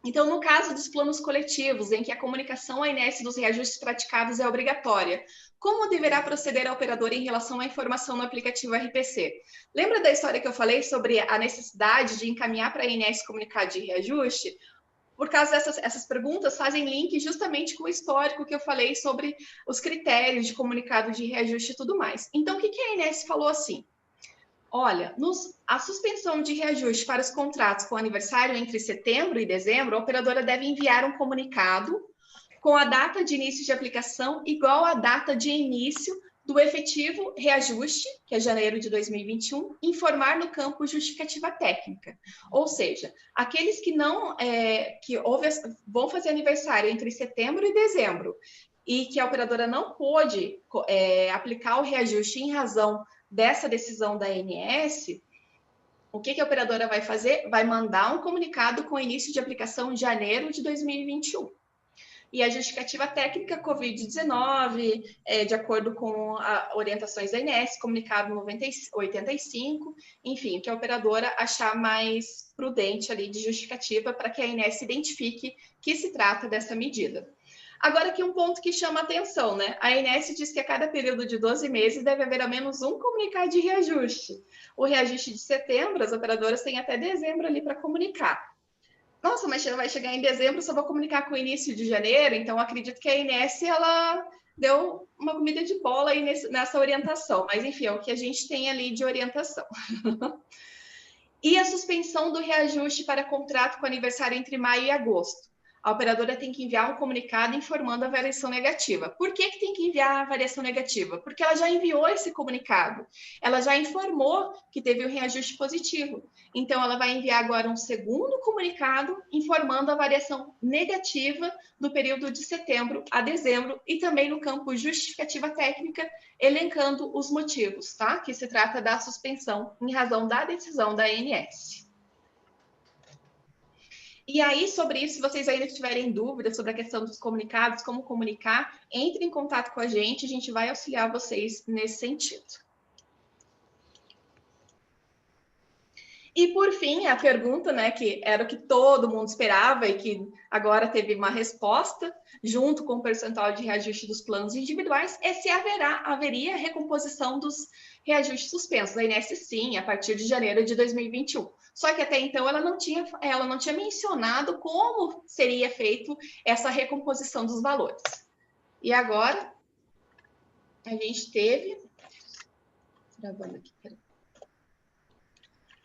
Então, no caso dos planos coletivos, em que a comunicação à ANS dos reajustes praticados é obrigatória, como deverá proceder a operadora em relação à informação no aplicativo RPC? Lembra da história que eu falei sobre a necessidade de encaminhar para a ANS comunicado de reajuste? Por causa dessas perguntas, fazem link justamente com o histórico que eu falei sobre os critérios de comunicado de reajuste e tudo mais. Então, o que a ANS falou assim? Olha, a suspensão de reajuste para os contratos com aniversário entre setembro e dezembro, a operadora deve enviar um comunicado com a data de início de aplicação igual à data de início do efetivo reajuste, que é janeiro de 2021, informar no campo justificativa técnica. Ou seja, aqueles que não vão fazer aniversário entre setembro e dezembro e que a operadora não pôde aplicar o reajuste em razão dessa decisão da ANS, o que a operadora vai fazer? Vai mandar um comunicado com início de aplicação em janeiro de 2021. E a justificativa técnica Covid-19, de acordo com as orientações da ANS, comunicado 85, enfim, que a operadora achar mais prudente ali de justificativa para que a ANS identifique que se trata dessa medida. Agora aqui um ponto que chama atenção, né? A ANS diz que a cada período de 12 meses deve haver ao menos um comunicado de reajuste. O reajuste de setembro, as operadoras têm até dezembro ali para comunicar. Nossa, mas vai chegar em dezembro, só vou comunicar com o início de janeiro, então acredito que a ANS, ela deu uma comida de bola aí nessa orientação, mas enfim, é o que a gente tem ali de orientação. E a suspensão do reajuste para contrato com aniversário entre maio e agosto. A operadora tem que enviar um comunicado informando a variação negativa. Por que tem que enviar a variação negativa? Porque ela já enviou esse comunicado. Ela já informou que teve um reajuste positivo. Então, ela vai enviar agora um segundo comunicado informando a variação negativa do período de setembro a dezembro e também no campo justificativa técnica, elencando os motivos, tá? Que se trata da suspensão em razão da decisão da ANS. E aí, sobre isso, se vocês ainda tiverem dúvidas sobre a questão dos comunicados, como comunicar, entre em contato com a gente vai auxiliar vocês nesse sentido. E, por fim, a pergunta, né, que era o que todo mundo esperava e que agora teve uma resposta, junto com o percentual de reajuste dos planos individuais, é se haveria recomposição dos reajustes suspensos. A ANS, sim, a partir de janeiro de 2021. Só que até então ela não tinha mencionado como seria feito essa recomposição dos valores. E agora a gente teve... Gravando aqui, peraí.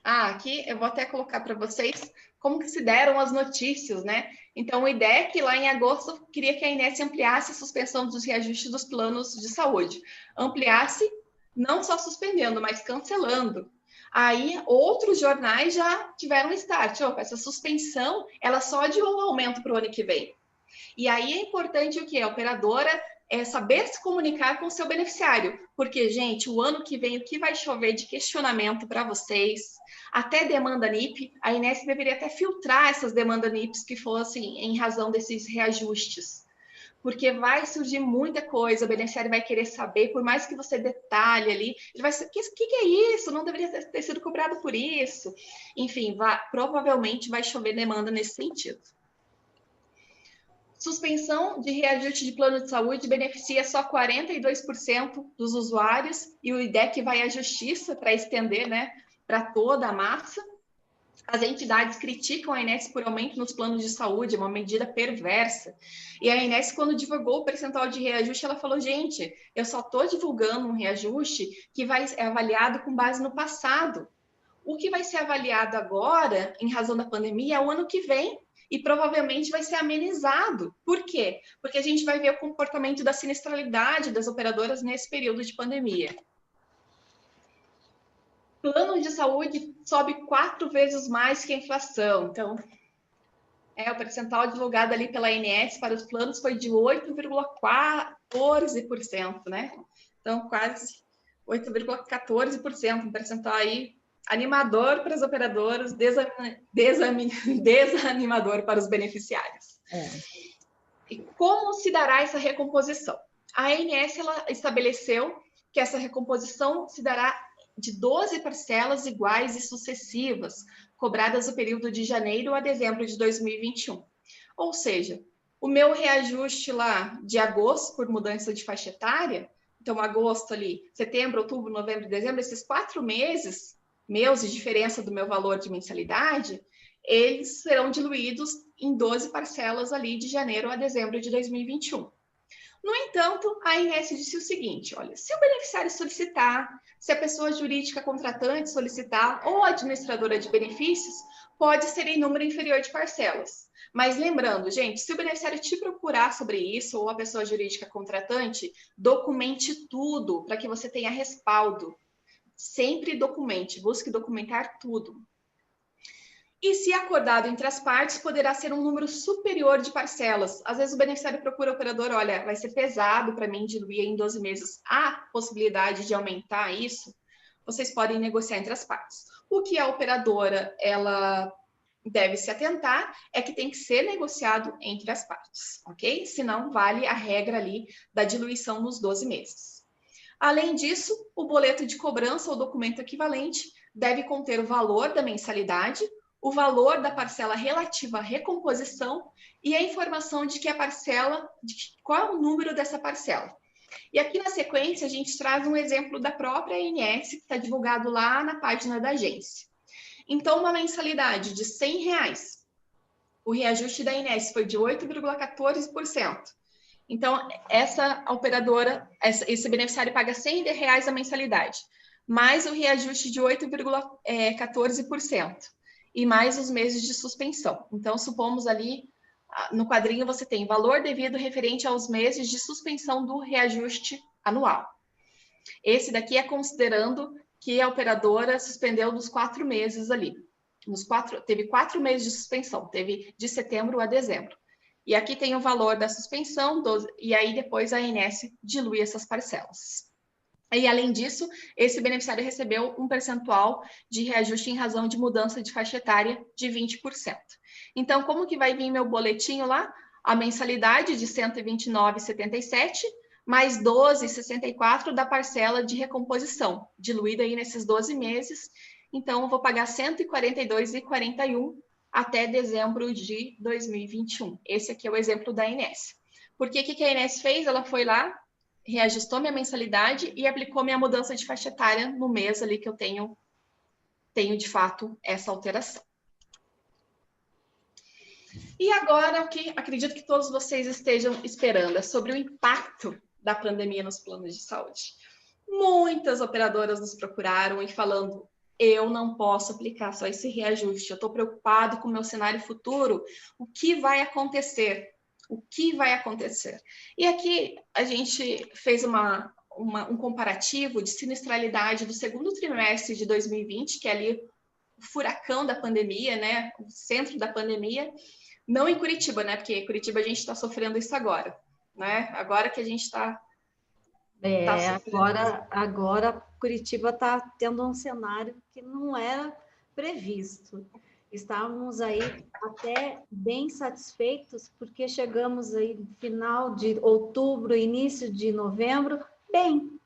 Aqui eu vou até colocar para vocês como que se deram as notícias, né? Então, o IDEC, lá em agosto, queria que a ANS ampliasse a suspensão dos reajustes dos planos de saúde. Ampliasse, não só suspendendo, mas cancelando. Aí, outros jornais já tiveram start. Essa suspensão, ela só adiou o aumento para o ano que vem. E aí é importante o quê? A operadora saber se comunicar com o seu beneficiário. Porque, gente, o ano que vem, o que vai chover de questionamento para vocês, até demanda NIP, a ANS deveria até filtrar essas demandas NIPs que fossem em razão desses reajustes. Porque vai surgir muita coisa, o beneficiário vai querer saber, por mais que você detalhe ali, ele vai dizer, o que é isso? Não deveria ter sido cobrado por isso. Enfim, provavelmente vai chover demanda nesse sentido. Suspensão de reajuste de plano de saúde beneficia só 42% dos usuários e o IDEC vai à justiça para estender, né, para toda a massa. As entidades criticam a ANS por aumento nos planos de saúde, uma medida perversa. E a ANS, quando divulgou o percentual de reajuste, ela falou, gente, eu só estou divulgando um reajuste que vai ser avaliado com base no passado. O que vai ser avaliado agora, em razão da pandemia, é o ano que vem. E provavelmente vai ser amenizado. Por quê? Porque a gente vai ver o comportamento da sinistralidade das operadoras nesse período de pandemia. Plano de saúde sobe 4 vezes mais que a inflação. Então, o percentual divulgado ali pela ANS para os planos foi de 8,14%, né? Então, quase 8,14%, um percentual aí Animador para as operadoras, desanimador para os beneficiários. E como se dará essa recomposição? A ANS ela estabeleceu que essa recomposição se dará de 12 parcelas iguais e sucessivas, cobradas no período de janeiro a dezembro de 2021. Ou seja, o meu reajuste lá de agosto por mudança de faixa etária, então agosto ali, setembro, outubro, novembro, dezembro, esses 4 meses meus de diferença do meu valor de mensalidade, eles serão diluídos em 12 parcelas ali de janeiro a dezembro de 2021. No entanto, a ANS disse o seguinte, olha, se o beneficiário solicitar, se a pessoa jurídica contratante solicitar ou a administradora de benefícios, pode ser em número inferior de parcelas. Mas lembrando, gente, se o beneficiário te procurar sobre isso, ou a pessoa jurídica contratante, documente tudo para que você tenha respaldo. Sempre documente, busque documentar tudo. E se acordado entre as partes, poderá ser um número superior de parcelas. Às vezes o beneficiário procura o operador, olha, vai ser pesado para mim diluir em 12 meses. Há possibilidade de aumentar isso? Vocês podem negociar entre as partes. O que a operadora, ela deve se atentar é que tem que ser negociado entre as partes, ok? Senão vale a regra ali da diluição nos 12 meses. Além disso, o boleto de cobrança ou documento equivalente deve conter o valor da mensalidade, o valor da parcela relativa à recomposição e a informação de que a parcela, de qual é o número dessa parcela. E aqui na sequência a gente traz um exemplo da própria ANS, que está divulgado lá na página da agência. Então, uma mensalidade de R$100, o reajuste da ANS foi de 8,14%. Então, essa operadora, esse beneficiário paga R$100 a mensalidade, mais o reajuste de 8,14%. E mais os meses de suspensão. Então, supomos ali, no quadrinho você tem valor devido referente aos meses de suspensão do reajuste anual. Esse daqui é considerando que a operadora suspendeu nos 4 meses ali. Teve 4 meses de suspensão, teve de setembro a dezembro. E aqui tem o valor da suspensão, e aí depois a ANS dilui essas parcelas. E, além disso, esse beneficiário recebeu um percentual de reajuste em razão de mudança de faixa etária de 20%. Então, como que vai vir meu boletinho lá? A mensalidade de R$ 129,77, mais 12,64 da parcela de recomposição, diluída aí nesses 12 meses. Então, eu vou pagar R$ 142,41 até dezembro de 2021. Esse aqui é o exemplo da ANS. Por que que a ANS fez? Ela foi lá, reajustou minha mensalidade e aplicou minha mudança de faixa etária no mês ali que eu tenho de fato essa alteração. E agora o que acredito que todos vocês estejam esperando é sobre o impacto da pandemia nos planos de saúde. Muitas operadoras nos procuraram e falando, eu não posso aplicar só esse reajuste, eu estou preocupado com o meu cenário futuro, o que vai acontecer? O que vai acontecer? E aqui a gente fez um comparativo de sinistralidade do segundo trimestre de 2020, que é ali o furacão da pandemia, né? O centro da pandemia, não em Curitiba, né? Porque em Curitiba a gente está sofrendo isso agora, né? Agora que a gente está... Agora Curitiba está tendo um cenário que não era previsto. Estávamos aí até bem satisfeitos, porque chegamos aí no final de outubro, início de novembro, bem,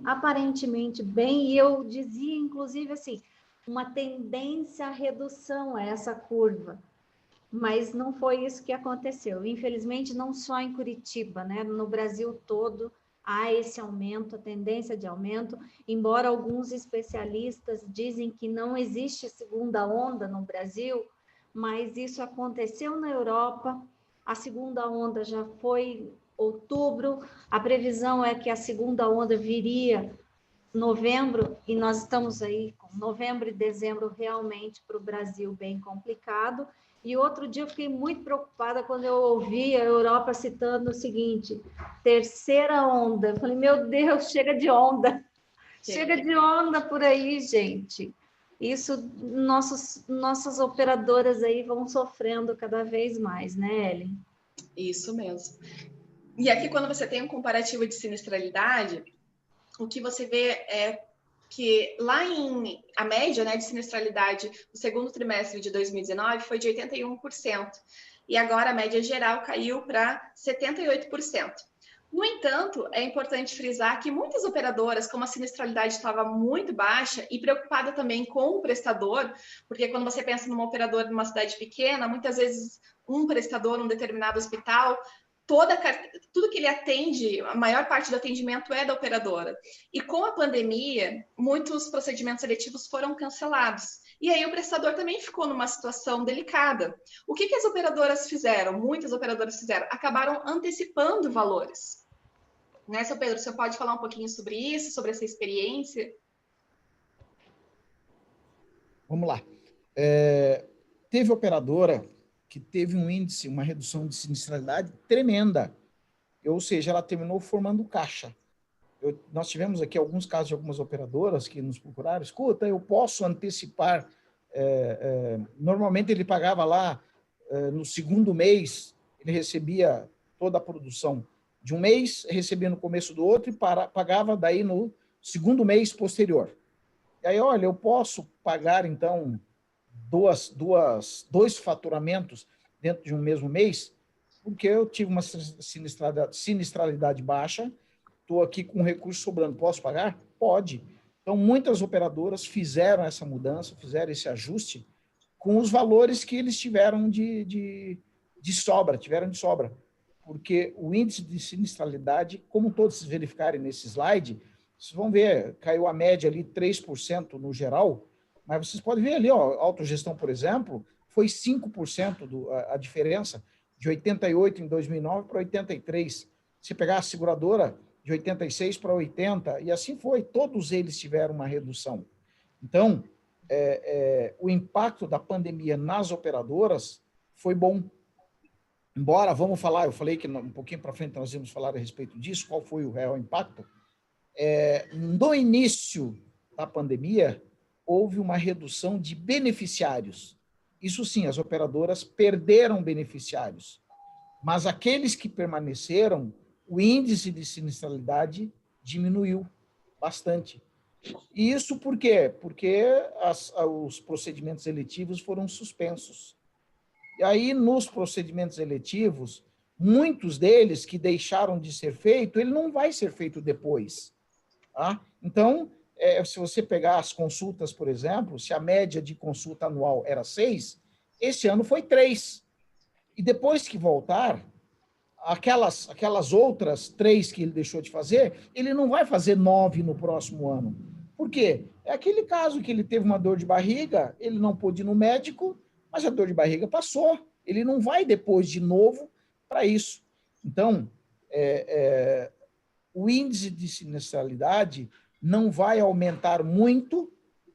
aparentemente bem, e eu dizia, inclusive, assim, uma tendência à redução a essa curva, mas não foi isso que aconteceu. Infelizmente, não só em Curitiba, né? No Brasil todo, há esse aumento, a tendência de aumento, embora alguns especialistas dizem que não existe segunda onda no Brasil, mas isso aconteceu na Europa, a segunda onda já foi outubro, a previsão é que a segunda onda viria novembro, e nós estamos aí com novembro e dezembro realmente para o Brasil bem complicado. E outro dia eu fiquei muito preocupada quando eu ouvi a Europa citando o seguinte, terceira onda. Eu falei, meu Deus, chega de onda. Chega de onda por aí, gente. Isso, nossas operadoras aí vão sofrendo cada vez mais, né, Ellen? Isso mesmo. E aqui, quando você tem um comparativo de sinistralidade, o que você vê é que lá a média, né, de sinistralidade no segundo trimestre de 2019 foi de 81%, e agora a média geral caiu para 78%. No entanto, é importante frisar que muitas operadoras, como a sinistralidade estava muito baixa e preocupada também com o prestador, porque quando você pensa numa operadora numa cidade pequena, muitas vezes um prestador, um determinado hospital, tudo que ele atende, a maior parte do atendimento é da operadora. E com a pandemia, muitos procedimentos seletivos foram cancelados. E aí o prestador também ficou numa situação delicada. O que as operadoras fizeram? Muitas operadoras fizeram, acabaram antecipando valores. Né, seu Pedro, você pode falar um pouquinho sobre isso, sobre essa experiência? Vamos lá. Teve operadora que teve um índice, uma redução de sinistralidade tremenda. Ou seja, ela terminou formando caixa. Nós tivemos aqui alguns casos de algumas operadoras que nos procuraram. Escuta, eu posso antecipar. Normalmente ele pagava lá no segundo mês, ele recebia toda a produção de um mês, recebia no começo do outro e pagava daí no segundo mês posterior. E aí, olha, eu posso pagar, então, dois faturamentos dentro de um mesmo mês, porque eu tive uma sinistralidade baixa, estou aqui com recurso sobrando, posso pagar? Pode. Então, muitas operadoras fizeram essa mudança, fizeram esse ajuste com os valores que eles tiveram de sobra, porque o índice de sinistralidade, como todos verificarem nesse slide, vocês vão ver, caiu a média ali 3% no geral, mas vocês podem ver ali, ó, autogestão, por exemplo, foi 5% a diferença, de 88 em 2009 para 83. Se pegar a seguradora, de 86 para 80, e assim foi, todos eles tiveram uma redução. Então, o impacto da pandemia nas operadoras foi bom. Embora, vamos falar, eu falei que um pouquinho para frente nós íamos falar a respeito disso, qual foi o real impacto. No início da pandemia, houve uma redução de beneficiários. Isso sim, as operadoras perderam beneficiários, mas aqueles que permaneceram, o índice de sinistralidade diminuiu bastante. E isso por quê? Porque os procedimentos eletivos foram suspensos. E aí, nos procedimentos eletivos, muitos deles que deixaram de ser feito, ele não vai ser feito depois. Tá? Então, se você pegar as consultas, por exemplo, se a média de consulta anual era 6, esse ano foi 3. E depois que voltar, aquelas outras 3 que ele deixou de fazer, ele não vai fazer 9 no próximo ano. Por quê? É aquele caso que ele teve uma dor de barriga, ele não pôde ir no médico, mas a dor de barriga passou. Ele não vai depois de novo para isso. Então, o índice de sinistralidade não vai aumentar muito,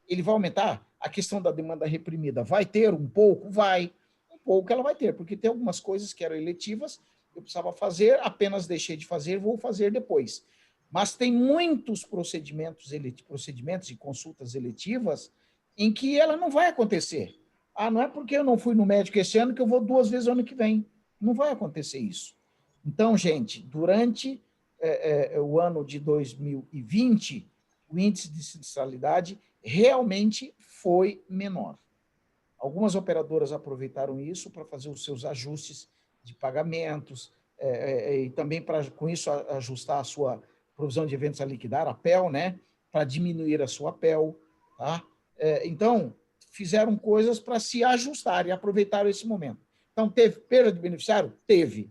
ele vai aumentar. A questão da demanda reprimida vai ter um pouco? Vai. Um pouco ela vai ter, porque tem algumas coisas que eram eletivas, eu precisava fazer, apenas deixei de fazer, vou fazer depois. Mas tem muitos procedimentos e consultas eletivas em que ela não vai acontecer. Não é porque eu não fui no médico esse ano que eu vou 2 vezes ano que vem. Não vai acontecer isso. Então, gente, durante o ano de 2020, o índice de sinistralidade realmente foi menor. Algumas operadoras aproveitaram isso para fazer os seus ajustes de pagamentos e também para, com isso, ajustar a sua provisão de eventos a liquidar, a PEL, né? Para diminuir a sua PEL. Tá? Então, fizeram coisas para se ajustar e aproveitaram esse momento. Então, teve perda de beneficiário? Teve.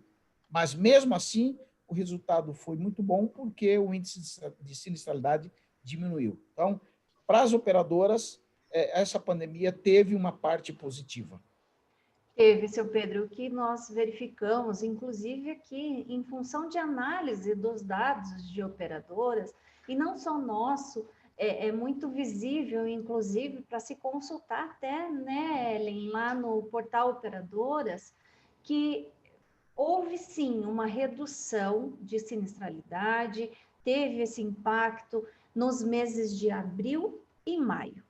Mas, mesmo assim, o resultado foi muito bom porque o índice de sinistralidade diminuiu. Então, para as operadoras, essa pandemia teve uma parte positiva. Teve, seu Pedro, o que nós verificamos, inclusive aqui, em função de análise dos dados de operadoras, e não só nosso, é muito visível, inclusive, para se consultar até, né, Ellen, lá no portal Operadoras, que houve sim uma redução de sinistralidade, teve esse impacto nos meses de abril e maio.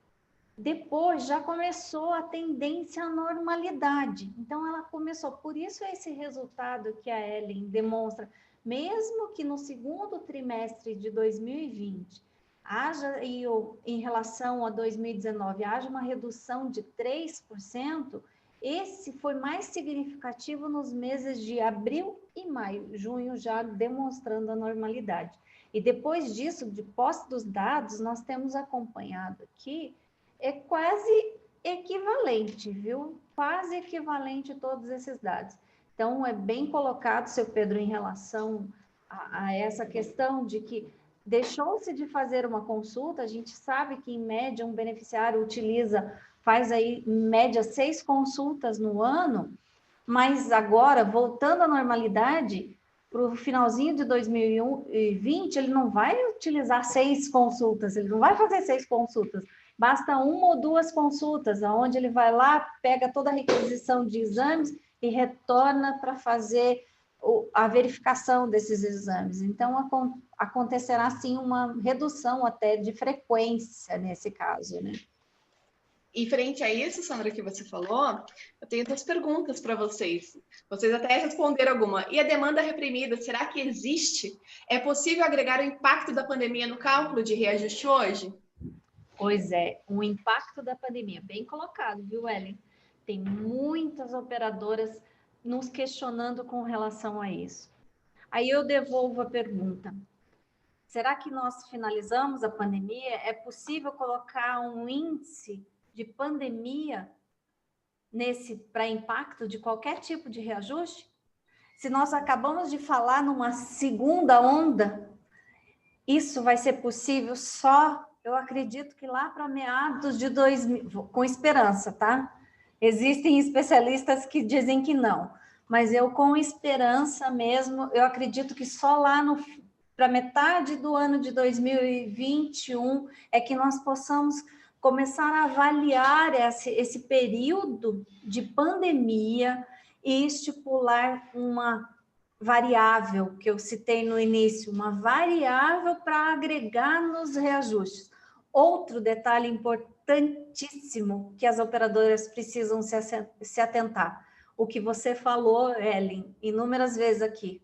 Depois já começou a tendência à normalidade. Então ela começou, por isso esse resultado que a Ellen demonstra, mesmo que no segundo trimestre de 2020 haja, em relação a 2019, haja uma redução de 3%, esse foi mais significativo nos meses de abril e maio, junho já demonstrando a normalidade. E depois disso, de posse dos dados, nós temos acompanhado aqui, é quase equivalente, viu? Quase equivalente todos esses dados. Então, é bem colocado, seu Pedro, em relação a essa questão de que deixou-se de fazer uma consulta, a gente sabe que, em média, um beneficiário faz aí, em média, 6 consultas no ano, mas agora, voltando à normalidade, para o finalzinho de 2020, ele não vai utilizar 6 consultas, ele não vai fazer 6 consultas, basta 1 ou 2 consultas, onde ele vai lá, pega toda a requisição de exames e retorna para fazer a verificação desses exames. Então, acontecerá, sim, uma redução até de frequência nesse caso, né? E frente a isso, Sandra, que você falou, eu tenho 2 perguntas para vocês. Vocês até responderam alguma. E a demanda reprimida, será que existe? É possível agregar o impacto da pandemia no cálculo de reajuste hoje? Pois é, o impacto da pandemia, bem colocado, viu, Ellen? Tem muitas operadoras nos questionando com relação a isso. Aí eu devolvo a pergunta. Será que nós finalizamos a pandemia? É possível colocar um índice de pandemia para impacto de qualquer tipo de reajuste? Se nós acabamos de falar numa segunda onda, isso vai ser possível só, eu acredito que lá para meados de 2000, com esperança, tá? Existem especialistas que dizem que não, mas eu, com esperança mesmo, eu acredito que só lá para metade do ano de 2021 é que nós possamos começar a avaliar esse período de pandemia e estipular uma variável que eu citei no início, uma variável para agregar nos reajustes. Outro detalhe importantíssimo que as operadoras precisam se atentar, o que você falou, Ellen, inúmeras vezes aqui,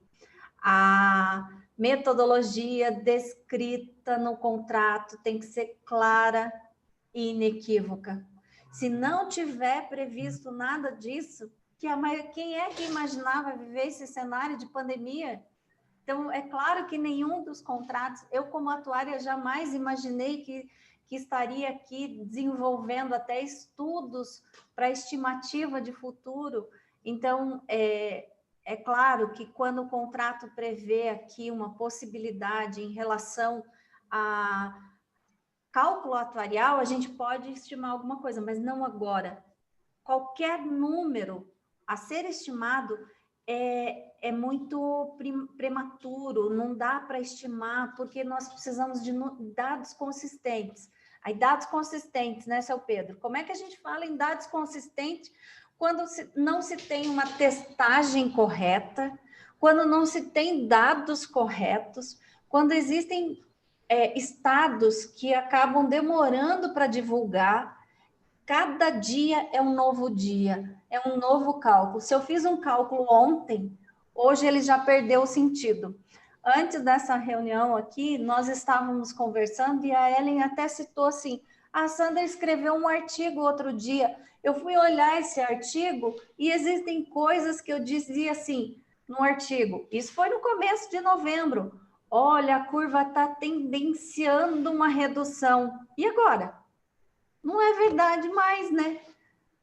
a metodologia descrita no contrato tem que ser clara e inequívoca. Se não tiver previsto nada disso, quem é que imaginava viver esse cenário de pandemia? Então, é claro que nenhum dos contratos, eu como atuária jamais imaginei que estaria aqui desenvolvendo até estudos para estimativa de futuro. Então, é claro que quando o contrato prevê aqui uma possibilidade em relação a cálculo atuarial, a gente pode estimar alguma coisa, mas não agora. Qualquer número a ser estimado é muito prematuro, não dá para estimar, porque nós precisamos de dados consistentes. Aí, dados consistentes, né, seu Pedro? Como é que a gente fala em dados consistentes quando não se tem uma testagem correta, quando não se tem dados corretos, quando existem estados que acabam demorando para divulgar? Cada dia é um novo dia, é um novo cálculo. Se eu fiz um cálculo ontem, hoje ele já perdeu o sentido. Antes dessa reunião aqui, nós estávamos conversando e a Ellen até citou assim, a Sandra escreveu um artigo outro dia. Eu fui olhar esse artigo e existem coisas que eu dizia assim no artigo. Isso foi no começo de novembro. Olha, a curva está tendenciando uma redução. E agora? Não é verdade mais, né?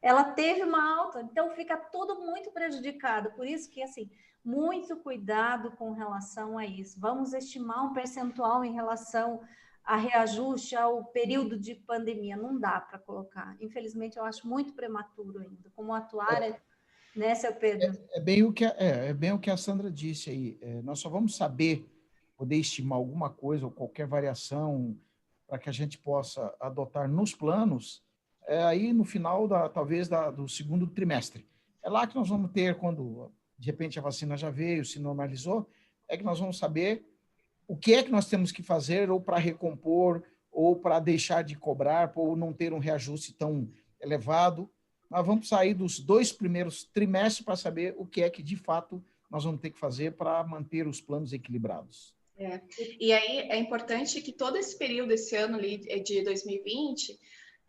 Ela teve uma alta, então fica tudo muito prejudicado. Por isso que, assim, muito cuidado com relação a isso. Vamos estimar um percentual em relação a reajuste ao período de pandemia. Não dá para colocar. Infelizmente, eu acho muito prematuro ainda. Como atuária, né, seu Pedro? É bem o que a Sandra disse aí. Nós só vamos saber poder estimar alguma coisa ou qualquer variação para que a gente possa adotar nos planos, aí no final, talvez, do segundo trimestre. É lá que nós vamos ter, quando, de repente, a vacina já veio, se normalizou, é que nós vamos saber o que é que nós temos que fazer ou para recompor, ou para deixar de cobrar, ou não ter um reajuste tão elevado. Nós vamos sair dos 2 primeiros trimestres para saber o que é que, de fato, nós vamos ter que fazer para manter os planos equilibrados. E aí é importante que todo esse período, esse ano ali de 2020,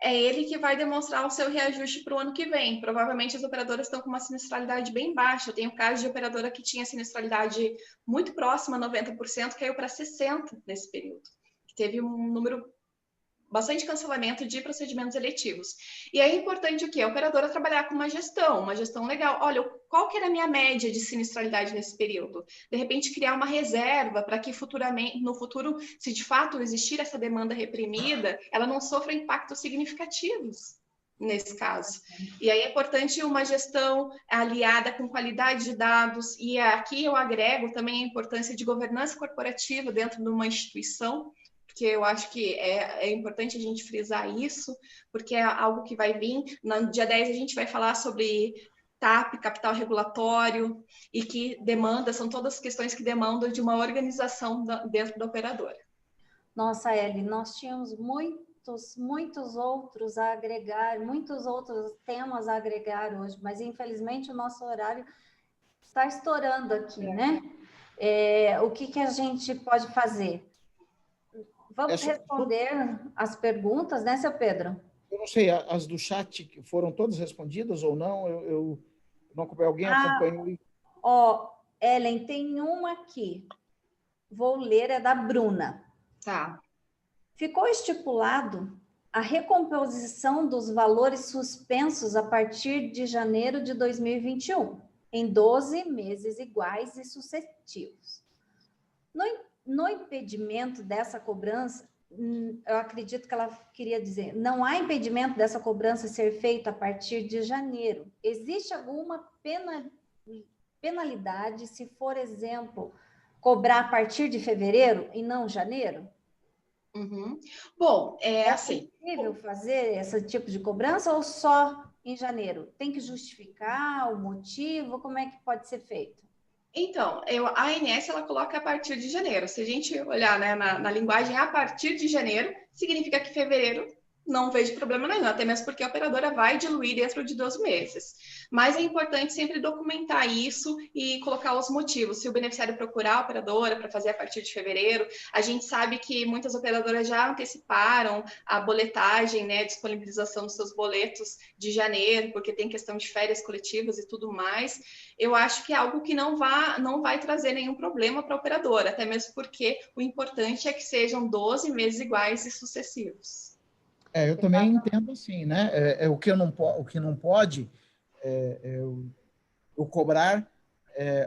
é ele que vai demonstrar o seu reajuste para o ano que vem. Provavelmente as operadoras estão com uma sinistralidade bem baixa. Eu tenho caso de operadora que tinha sinistralidade muito próxima a 90%, caiu para 60% nesse período. Teve um número bastante cancelamento de procedimentos eletivos. E é importante o quê? A operadora trabalhar com uma gestão legal. Olha, qual que era a minha média de sinistralidade nesse período? De repente, criar uma reserva para que futuramente, no futuro, se de fato existir essa demanda reprimida, ela não sofra impactos significativos nesse caso. E aí é importante uma gestão aliada com qualidade de dados, e aqui eu agrego também a importância de governança corporativa dentro de uma instituição, porque eu acho que é importante a gente frisar isso, porque é algo que vai vir. No dia 10 a gente vai falar sobre TAP, capital regulatório, e que são todas questões que demandam de uma organização dentro da operadora. Nossa, Eli, nós tínhamos muitos outros a agregar, muitos outros temas a agregar hoje, mas infelizmente o nosso horário está estourando aqui, né? O que a gente pode fazer? Vamos responder as perguntas, né, seu Pedro? Eu não sei, as do chat foram todas respondidas ou não? Eu não acompanhei, alguém acompanhou? Ellen, tem uma aqui. Vou ler, é da Bruna. Tá. Ficou estipulado a recomposição dos valores suspensos a partir de janeiro de 2021, em 12 meses iguais e sucessivos. No impedimento dessa cobrança, eu acredito que ela queria dizer, não há impedimento dessa cobrança ser feita a partir de janeiro. Existe alguma penalidade se, por exemplo, cobrar a partir de fevereiro e não janeiro? Uhum. Bom, é assim. É possível fazer esse tipo de cobrança ou só em janeiro? Tem que justificar o motivo? Como é que pode ser feito? Então, a ANS ela coloca a partir de janeiro. Se a gente olhar, né, na linguagem a partir de janeiro, significa que fevereiro não vejo problema nenhum, até mesmo porque a operadora vai diluir dentro de 12 meses. Mas é importante sempre documentar isso e colocar os motivos. Se o beneficiário procurar a operadora para fazer a partir de fevereiro, a gente sabe que muitas operadoras já anteciparam a boletagem, né, a disponibilização dos seus boletos de janeiro, porque tem questão de férias coletivas e tudo mais. Eu acho que é algo que não vai trazer nenhum problema para a operadora, até mesmo porque o importante é que sejam 12 meses iguais e sucessivos. Eu também entendo assim, né? O que não pode eu cobrar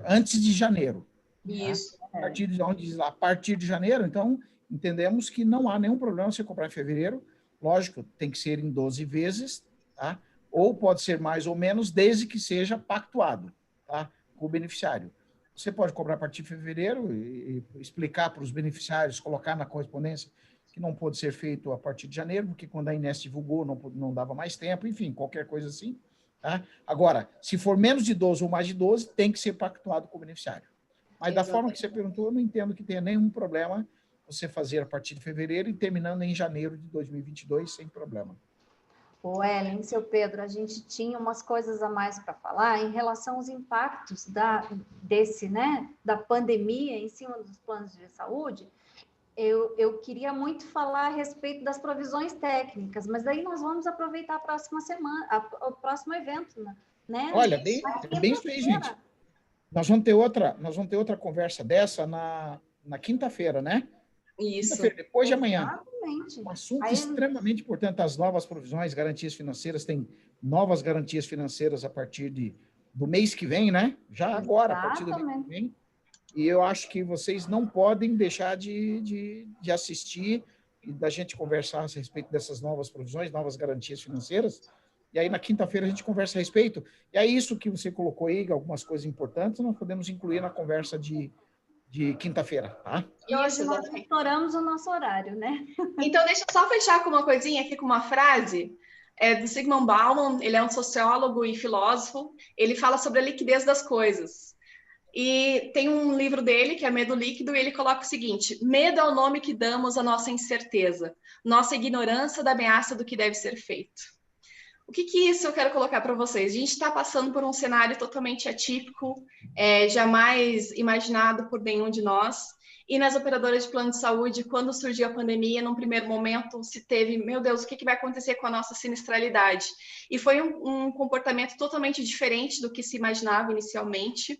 antes de janeiro. Isso. Tá? A partir de janeiro, então, entendemos que não há nenhum problema você cobrar em fevereiro. Lógico, tem que ser em 12 vezes, tá? Ou pode ser mais ou menos, desde que seja pactuado, tá? Com o beneficiário. Você pode cobrar a partir de fevereiro e explicar para os beneficiários, colocar na correspondência que não pôde ser feito a partir de janeiro, porque quando a Inés divulgou não dava mais tempo, enfim, qualquer coisa assim. Tá? Agora, se for menos de 12 ou mais de 12, tem que ser pactuado com o beneficiário. Mas da forma que você perguntou, eu não entendo que tenha nenhum problema você fazer a partir de fevereiro e terminando em janeiro de 2022, sem problema. Ellen, seu Pedro, a gente tinha umas coisas a mais para falar em relação aos impactos da pandemia em cima dos planos de saúde. Eu queria muito falar a respeito das provisões técnicas, mas aí nós vamos aproveitar a próxima semana, o próximo evento, né? Olha, bem isso aí, gente. Nós vamos ter outra conversa dessa na quinta-feira, né? Isso. Quinta-feira, depois de amanhã. Exatamente. Um assunto extremamente importante, as novas provisões, garantias financeiras, tem novas garantias financeiras a partir do mês que vem, né? Já agora, a partir do mês que vem. E eu acho que vocês não podem deixar de assistir e da gente conversar a respeito dessas novas provisões, novas garantias financeiras. E aí, na quinta-feira, a gente conversa a respeito. E é isso que você colocou aí, algumas coisas importantes, nós podemos incluir na conversa de quinta-feira, tá? E hoje nós estouramos o nosso horário, né? Então, deixa eu só fechar com uma coisinha aqui, com uma frase do Zygmunt Bauman. Ele é um sociólogo e filósofo. Ele fala sobre a liquidez das coisas. E tem um livro dele, que é Medo Líquido, e ele coloca o seguinte: medo é o nome que damos à nossa incerteza, nossa ignorância da ameaça do que deve ser feito. O que isso eu quero colocar para vocês? A gente está passando por um cenário totalmente atípico, jamais imaginado por nenhum de nós, E nas operadoras de plano de saúde, quando surgiu a pandemia, num primeiro momento se teve, meu Deus, o que vai acontecer com a nossa sinistralidade? E foi um comportamento totalmente diferente do que se imaginava inicialmente.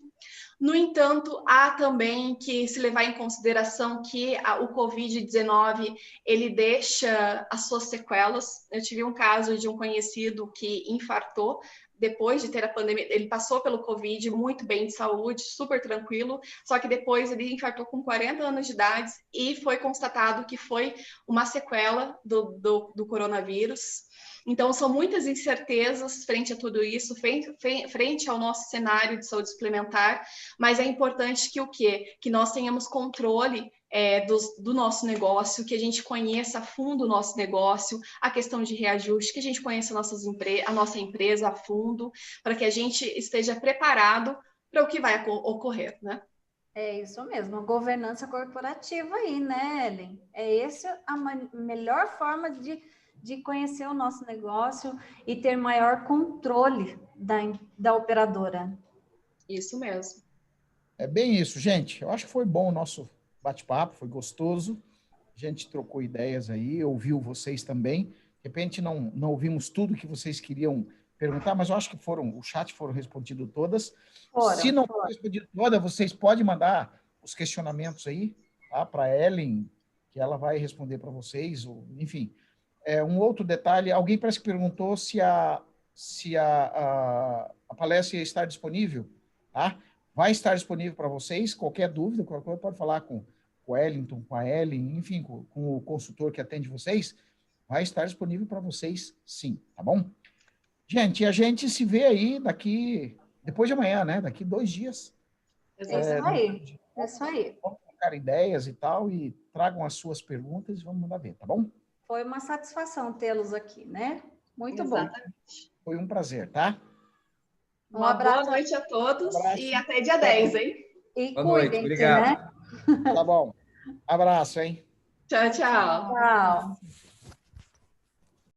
No entanto, há também que se levar em consideração que o Covid-19, ele deixa as suas sequelas. Eu tive um caso de um conhecido que infartou depois de ter a pandemia. Ele passou pelo Covid muito bem de saúde, super tranquilo, só que depois ele infartou com 40 anos de idade e foi constatado que foi uma sequela do coronavírus. Então, são muitas incertezas frente a tudo isso, frente ao nosso cenário de saúde suplementar, mas é importante que o quê? Que nós tenhamos controle do nosso negócio, que a gente conheça a fundo o nosso negócio, a questão de reajuste, que a gente conheça a nossa empresa a fundo, para que a gente esteja preparado para o que vai ocorrer, né? É isso mesmo, a governança corporativa aí, né, Ellen? É essa a melhor forma de conhecer o nosso negócio e ter maior controle da operadora. Isso mesmo. É bem isso, gente. Eu acho que foi bom o nosso bate-papo, foi gostoso. A gente trocou ideias aí, ouviu vocês também. De repente não ouvimos tudo que vocês queriam perguntar, mas eu acho que o chat foram respondidas todas. Se não for respondido toda, vocês podem mandar os questionamentos aí, tá, para a Ellen, que ela vai responder para vocês, enfim. Um outro detalhe, alguém parece que perguntou se a palestra ia estar disponível, tá? Vai estar disponível para vocês, qualquer dúvida, qualquer coisa, pode falar com o Wellington, com a Ellen, enfim, com o consultor que atende vocês, vai estar disponível para vocês, sim, tá bom? Gente, a gente se vê aí depois de amanhã, né? Daqui 2 dias. É isso aí, é isso aí. Vamos trocar ideias e tal, e tragam as suas perguntas e vamos mandar ver, tá bom? Foi uma satisfação tê-los aqui, né? Muito Exatamente. Bom. Foi um prazer, tá? Um abraço. Boa noite a todos e até dia 10, hein? E cuidem, obrigado. né? Tá bom. Abraço, hein? Tchau, tchau. Tchau.